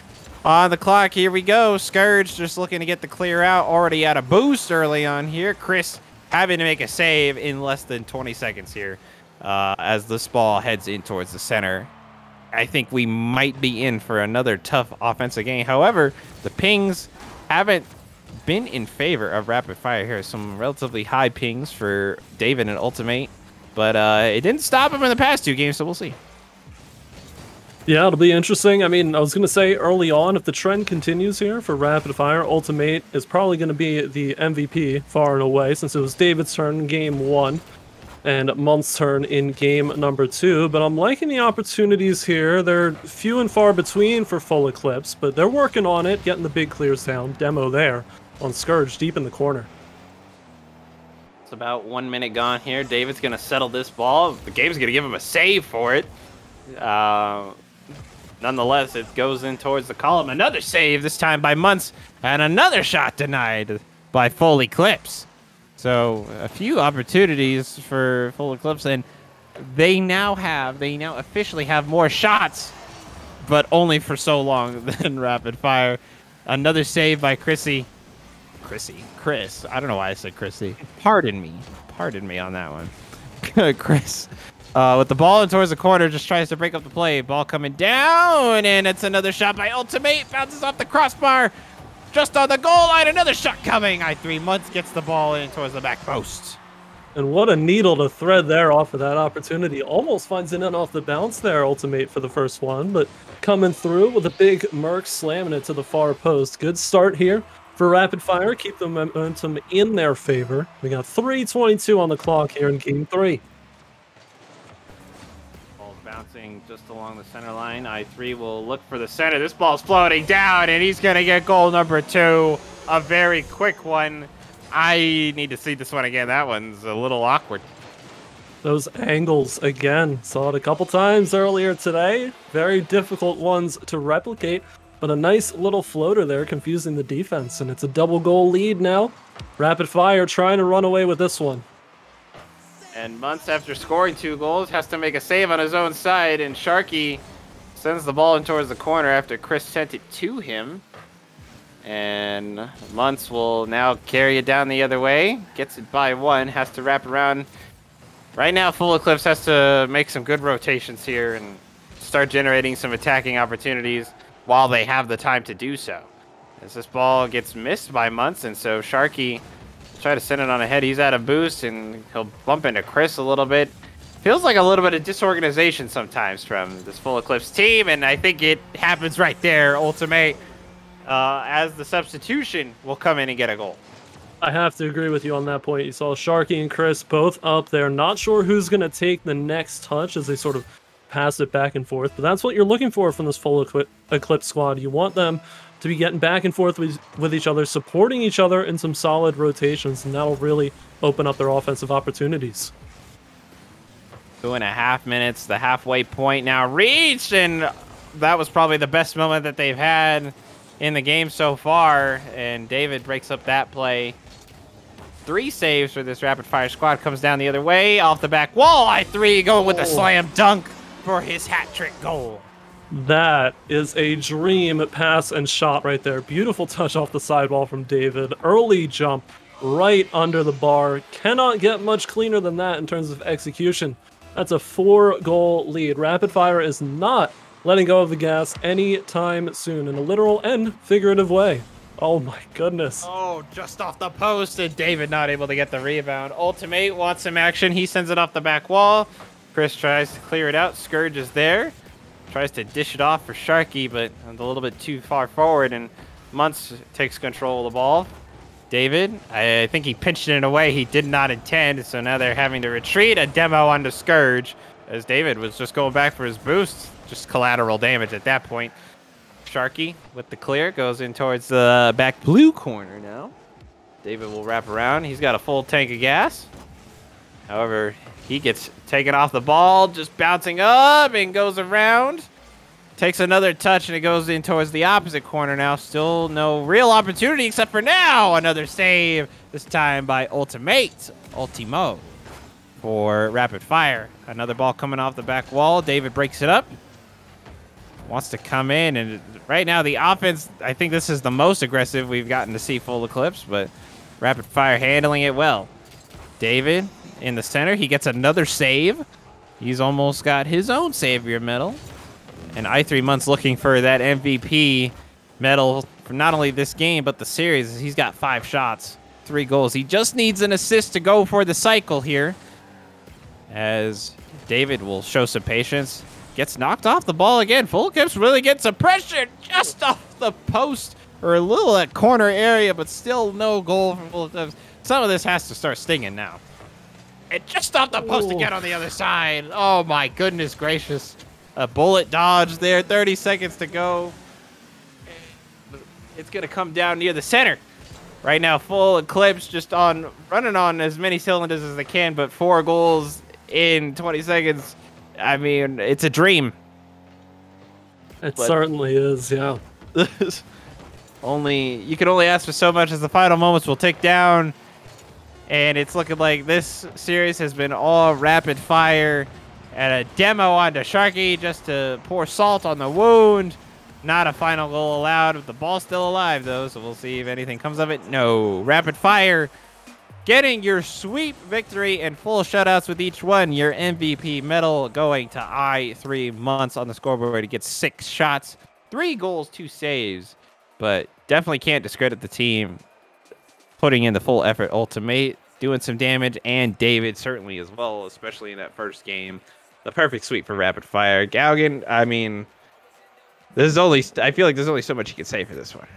S1: On the clock, here we go. Scourge just looking to get the clear out. Already at a boost early on here. Chris having to make a save in less than 20 seconds here as this ball heads in towards the center. I think we might be in for another tough offensive game. However, the pings haven't been in favor of Rapid Fire here. Some relatively high pings for David and Ultimate, but it didn't stop him in the past 2 games, so we'll see.
S2: Yeah, it'll be interesting. I mean, I was going to say early on, if the trend continues here for Rapid Fire, Ultimate is probably going to be the MVP far and away, since it was David's turn in Game 1 and Month's turn in Game number 2. But I'm liking the opportunities here. They're few and far between for Full Eclipse, but they're working on it, getting the big clears down. Demo there on Scourge, deep in the corner.
S1: It's about 1 minute gone here. David's going to settle this ball. The game's going to give him a save for it. Nonetheless, it goes in towards the column. Another save, this time by Months, and another shot denied by Full Eclipse. So a few opportunities for Full Eclipse, and they now officially have more shots, but only for so long than Rapid Fire. Another save by Chris. I don't know why I said Chrissy. Pardon me on that one. Chris. With the ball in towards the corner, just tries to break up the play. Ball coming down, and it's another shot by Ultimate. Bounces off the crossbar, just on the goal line. Another shot coming. I3 Months gets the ball in towards the back post.
S2: And what a needle to thread there off of that opportunity. Almost finds it in off the bounce there, Ultimate, for the first one, but coming through with a big Merc, slamming it to the far post. Good start here for Rapid Fire. Keep the momentum in their favor. We got 3:22 on the clock here in Game 3.
S1: Bouncing just along the center line. I3 will look for the center. This ball's floating down, and he's going to get goal number 2. A very quick one. I need to see this one again. That one's a little awkward.
S2: Those angles again. Saw it a couple times earlier today. Very difficult ones to replicate. but a nice little floater there confusing the defense, and it's a double goal lead now. Rapid Fire trying to run away with this one.
S1: And Months, after scoring 2 goals, has to make a save on his own side, and Sharky sends the ball in towards the corner after Chris sent it to him. And Months will now carry it down the other way. Gets it by 1, has to wrap around. Right now, Full Eclipse has to make some good rotations here and start generating some attacking opportunities while they have the time to do so. As this ball gets missed by Months, and so Sharky try to send it on ahead. He's at a boost, and he'll bump into Chris a little bit. Feels like a little bit of disorganization sometimes from this Full Eclipse team, and I think it happens right there, Ultimate, as the substitution will come in and get a goal.
S2: I have to agree with you on that point. You saw Sharky and Chris both up there. Not sure who's going to take the next touch as they sort of pass it back and forth, but that's what you're looking for from this Full Eclipse squad. You want them to be getting back and forth with each other, supporting each other in some solid rotations, and that'll really open up their offensive opportunities.
S1: 2.5 minutes, the halfway point now reached, and that was probably the best moment that they've had in the game so far, and David breaks up that play. 3 saves for this Rapid Fire squad. Comes down the other way, off the back wall. I3 going with the slam dunk for his hat-trick goal.
S2: That is a dream pass and shot right there. Beautiful touch off the sidewall from David. Early jump right under the bar. Cannot get much cleaner than that in terms of execution. That's a 4-goal lead. Rapid Fire is not letting go of the gas anytime soon in a literal and figurative way. Oh my goodness.
S1: Oh, just off the post, and David not able to get the rebound. Ultimate wants some action. He sends it off the back wall. Chris tries to clear it out. Scourge is there. Tries to dish it off for Sharky, but it's a little bit too far forward, and Muntz takes control of the ball. David, I think he pinched it away. He did not intend, so now they're having to retreat. A demo onto Scourge, as David was just going back for his boost. Just collateral damage at that point. Sharky with the clear goes in towards the back blue corner now. David will wrap around. He's got a full tank of gas. However, he gets taken off the ball, just bouncing up and goes around. Takes another touch, and it goes in towards the opposite corner now. Still no real opportunity except for now. Another save, this time by Ultimo for Rapid Fire. Another ball coming off the back wall. David breaks it up. Wants to come in, and right now the offense, I think this is the most aggressive we've gotten to see Full Eclipse, but Rapid Fire handling it well. David in the center, he gets another save. He's almost got his own Savior medal. And i3 Months looking for that MVP medal for not only this game, but the series. He's got 5 shots, 3 goals. He just needs an assist to go for the cycle here, as David will show some patience. Gets knocked off the ball again. Full Eclipse really gets some pressure just off the post, or a little at corner area, but still no goal from Full Eclipse. Some of this has to start stinging now. And just off the post again on the other side. Oh my goodness gracious. A bullet dodge there, 30 seconds to go. It's going to come down near the center. Right now, Full Eclipse just running on as many cylinders as they can, but 4 goals in 20 seconds. I mean, it's a dream.
S2: It certainly is, yeah.
S1: You can only ask for so much as the final moments will tick down. And it's looking like this series has been all Rapid Fire. And a demo onto Sharky just to pour salt on the wound. Not a final goal allowed. The ball's still alive, though, so we'll see if anything comes of it. No. Rapid Fire getting your sweep victory and full shutouts with each one. Your MVP medal going to i3 Months on the scoreboard. He gets 6 shots, 3 goals, 2 saves. But definitely can't discredit the team putting in the full effort. Ultimate doing some damage, and David certainly as well, especially in that first game. The perfect sweep for Rapid Fire. Galgan, I mean, I feel like there's only so much you can say for this one.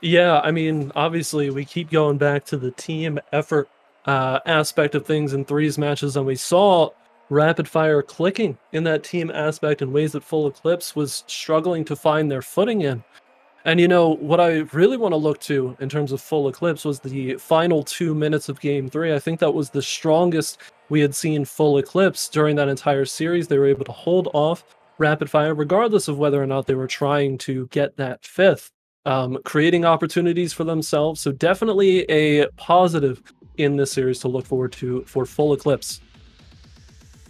S2: Yeah, I mean, obviously we keep going back to the team effort aspect of things in threes matches, and we saw Rapid Fire clicking in that team aspect in ways that Full Eclipse was struggling to find their footing in. And you know, what I really want to look to in terms of Full Eclipse was the final 2 minutes of Game 3. I think that was the strongest we had seen Full Eclipse during that entire series. They were able to hold off Rapid Fire, regardless of whether or not they were trying to get that fifth, creating opportunities for themselves. So definitely a positive in this series to look forward to for full Eclipse.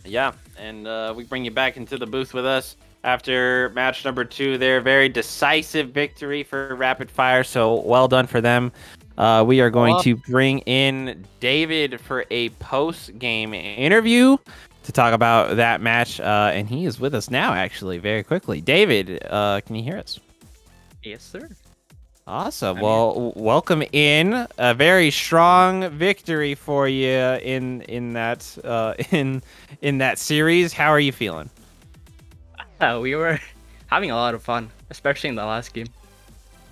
S1: Yeah, and we bring you back into the booth with us after match number 2. Their very decisive victory for Rapid Fire, so well done for them. We are going to bring in David for a post-game interview to talk about that match, and he is with us now, actually, very quickly. David, can you hear us?
S5: Yes, sir.
S1: Awesome. Well, welcome in. A very strong victory for you in that in that series. How are you feeling?
S5: We were having a lot of fun, especially in the last game.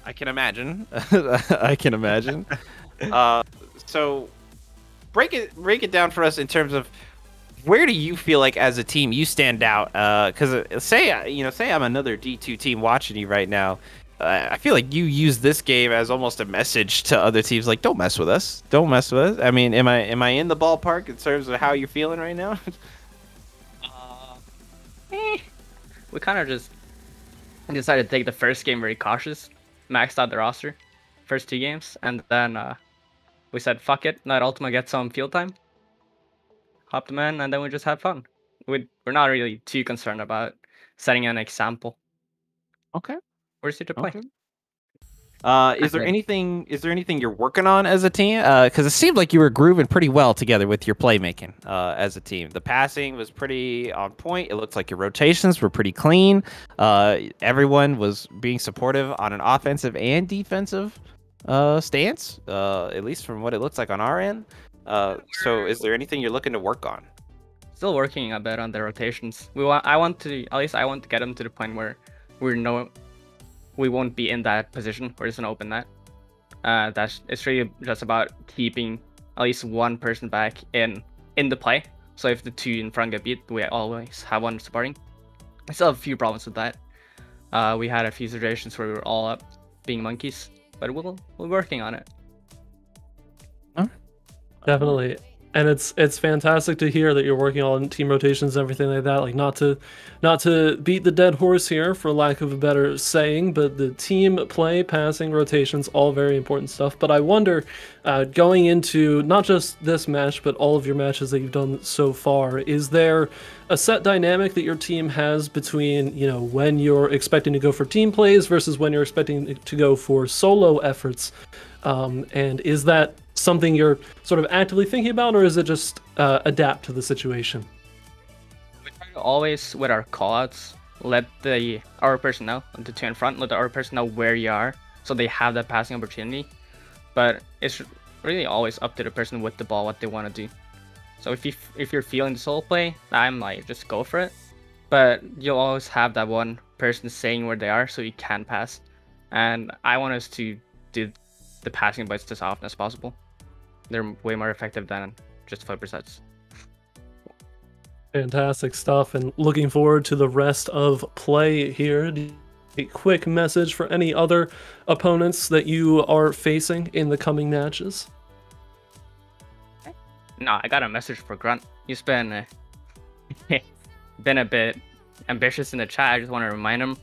S1: I can imagine. I can imagine. So break it down for us in terms of where do you feel like as a team you stand out? Because say I'm another D2 team watching you right now. I feel like you use this game as almost a message to other teams, like, don't mess with us. Don't mess with us. I mean, am I in the ballpark in terms of how you're feeling right now?
S5: We kind of just decided to take the first game very cautious, maxed out the roster, first 2 games, and then we said, fuck it, let Ultima get some field time, hopped them in, and then we just had fun. We're not really too concerned about setting an example.
S1: Okay.
S5: Where's here to play?
S1: Okay. Is there anything you're working on as a team? Because it seemed like you were grooving pretty well together with your playmaking as a team. The passing was pretty on point. It looks like your rotations were pretty clean. Everyone was being supportive on an offensive and defensive stance, at least from what it looks like on our end. So is there anything you're looking to work on?
S5: Still working a bit on the rotations. I want to get them to the point where we won't be in that position where it's an open net. It's really just about keeping at least one person back in the play. So if the 2 in front get beat, we always have one supporting. I still have a few problems with that. We had a few situations where we were all up being monkeys, but we're working on it.
S2: Definitely. And it's fantastic to hear that you're working on team rotations and everything like that. Like, not to beat the dead horse here, for lack of a better saying, but the team play, passing, rotations, all very important stuff. But I wonder, going into not just this match, but all of your matches that you've done so far, is there a set dynamic that your team has between, when you're expecting to go for team plays versus when you're expecting to go for solo efforts? And is that something you're sort of actively thinking about, or is it just adapt to the situation?
S5: We try to always, with our callouts, let our person know, the 2 in front, let our person know where you are, so they have that passing opportunity. But it's really always up to the person with the ball what they want to do. So if you're feeling the solo play, I'm like, just go for it. But you'll always have that one person saying where they are, so you can pass. And I want us to do the passing bites as often as possible. They're way more effective than just flipper sets.
S2: Fantastic stuff, and looking forward to the rest of play here. A quick message for any other opponents that you are facing in the coming matches.
S5: No, I got a message for Grunt. He's been a bit ambitious in the chat. I just want to remind him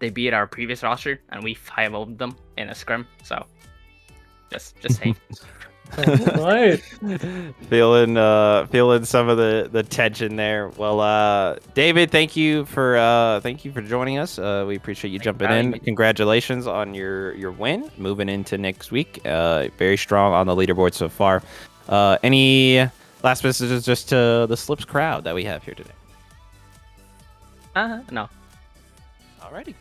S5: they beat our previous roster and we 5-0'd them in a scrim. So just say.
S2: Right.
S1: Feeling some of the tension there. Well, David, thank you for joining us. We appreciate you jumping in. Congratulations on your win, moving into next week. Very strong on the leaderboard so far. Any last messages just to the Slips crowd that we have here today?
S5: No.
S1: Alrighty.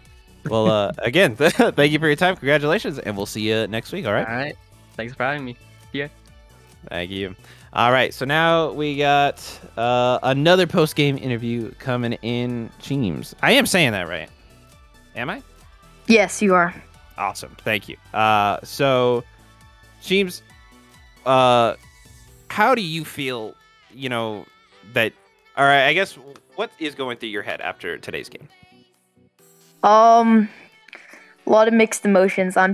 S1: Well, again, thank you for your time. Congratulations, and we'll see you next week. All right.
S5: All right. Thanks for having me. Yeah.
S1: Thank you. All right, so now we got another post-game interview coming in. Cheems. I am saying that right. Am I?
S6: Yes, you are.
S1: Awesome. Thank you. So, Cheems, how do you feel, that... All right, I guess, what is going through your head after today's game?
S6: A lot of mixed emotions. I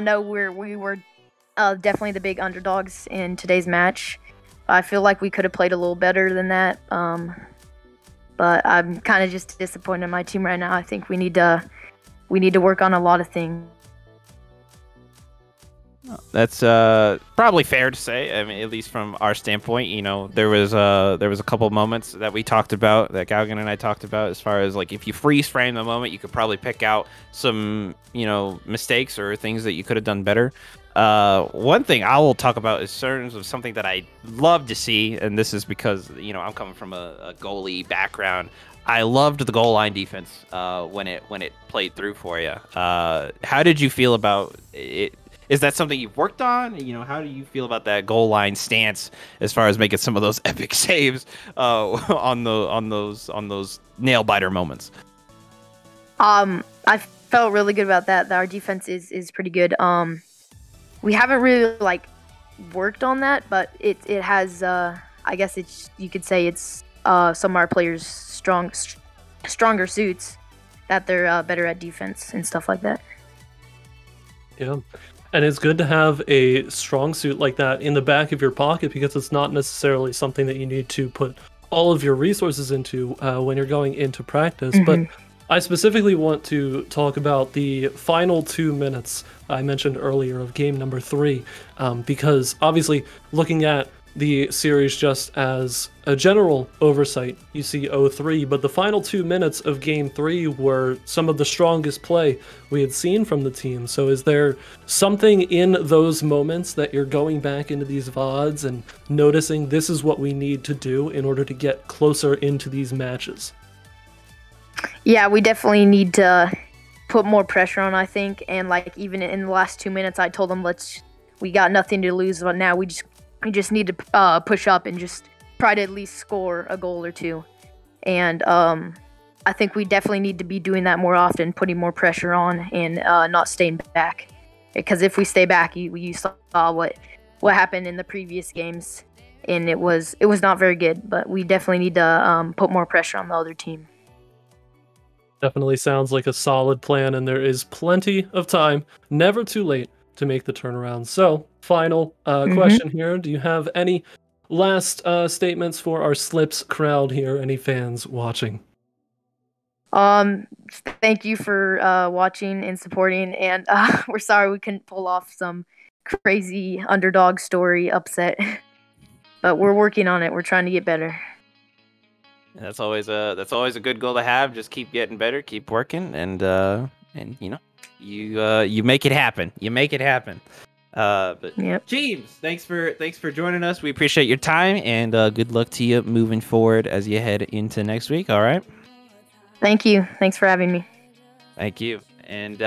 S6: know we were definitely the big underdogs in today's match. I feel like we could have played a little better than that. But I'm kind of just disappointed in my team right now. I think we need to work on a lot of things.
S1: That's probably fair to say. I mean, at least from our standpoint, you know, there was a couple moments that we talked about, that Galgan and I talked about, as far as like if you freeze frame the moment, you could probably pick out some, you know, mistakes or things that you could have done better. One thing I will talk about is terms of something that I love to see, and this is because, you know, I'm coming from a goalie background. I loved the goal line defense when it played through for you. How did you feel about it? Is that something you've worked on? You know, how do you feel about that goal line stance as far as making some of those epic saves on those nail biter moments?
S6: I felt really good about that. Our defense is pretty good. We haven't really like worked on that, but it has. I guess you could say it's some of our players' stronger suits, that they're better at defense and stuff like that.
S2: Yeah. And it's good to have a strong suit like that in the back of your pocket, because it's not necessarily something that you need to put all of your resources into when you're going into practice. But I specifically want to talk about the final 2 minutes I mentioned earlier of game number 3, because obviously looking at the series just as a general oversight, you see 0-3, but the final 2 minutes of game 3 were some of the strongest play we had seen from the team. So is there something in those moments that you're going back into these VODs and noticing this is what we need to do in order to get closer into these matches?
S6: Yeah, we definitely need to put more pressure on, I think. And like even in the last 2 minutes, I told them, we got nothing to lose, but now we just need to push up and just try to at least score a goal or two. And I think we definitely need to be doing that more often, putting more pressure on and not staying back. Because if we stay back, you saw what happened in the previous games, and it was not very good. But we definitely need to put more pressure on the other team.
S2: Definitely sounds like a solid plan, and there is plenty of time, never too late, to make the turnaround. So, final question here. Do you have any last statements for our Slips crowd here? Any fans watching?
S6: Thank you for watching and supporting, and we're sorry we couldn't pull off some crazy underdog story upset, but we're working on it. We're trying to get better.
S1: That's always a good goal to have. Just keep getting better, keep working, and you know, you make it happen. You make it happen. But
S6: yep.
S1: James, thanks for joining us. We appreciate your time, and good luck to you moving forward as you head into next week. All right.
S6: Thank you. Thanks for having me.
S1: Thank you. And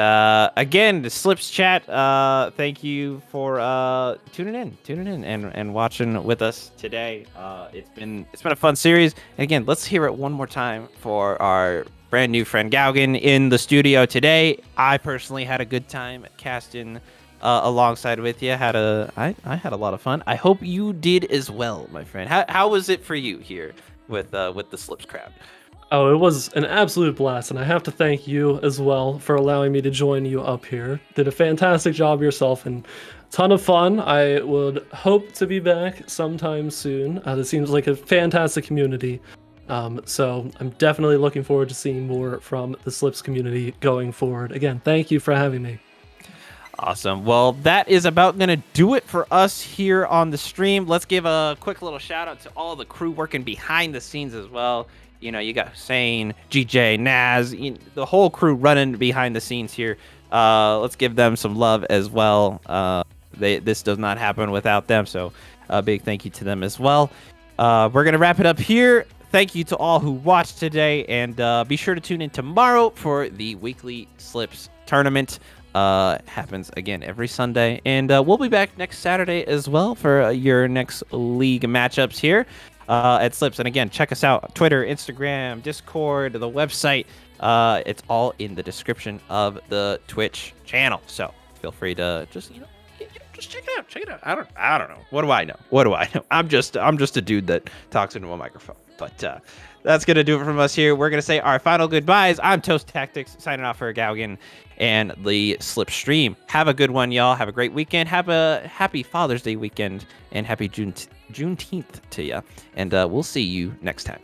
S1: again, the Slips chat. Thank you for tuning in and watching with us today. It's been a fun series. And again, let's hear it one more time for our brand new friend Galgan in the studio today. I personally had a good time casting alongside with you. I had a lot of fun. I hope you did as well, my friend. How was it for you here with the Slips crowd?
S2: Oh, it was an absolute blast, and I have to thank you as well for allowing me to join you up here. Did a fantastic job yourself, and ton of fun. I would hope to be back sometime soon. This seems like a fantastic community, so I'm definitely looking forward to seeing more from the Slips community going forward. Again, thank you for having me.
S1: Awesome. Well, that is about going to do it for us here on the stream. Let's give a quick little shout out to all the crew working behind the scenes as well. You know, you got Hussein, GJ, Naz, the whole crew running behind the scenes here. Let's give them some love as well. This does not happen without them, so a big thank you to them as well. We're going to wrap it up here. Thank you to all who watched today, and be sure to tune in tomorrow for the weekly Slips tournament. Happens again every Sunday, and we'll be back next Saturday as well for your next league matchups here at Slips. And again, check us out: Twitter, Instagram, Discord, the website. It's all in the description of the Twitch channel, so feel free to just check it out. Check it out. I don't know. What do I know? I'm just a dude that talks into a microphone. But that's going to do it from us here. We're going to say our final goodbyes. I'm Toast Tactics, signing off for Galgan and the Slip stream. Have a good one, y'all. Have a great weekend. Have a happy Father's Day weekend, and happy Juneteenth to you. And we'll see you next time.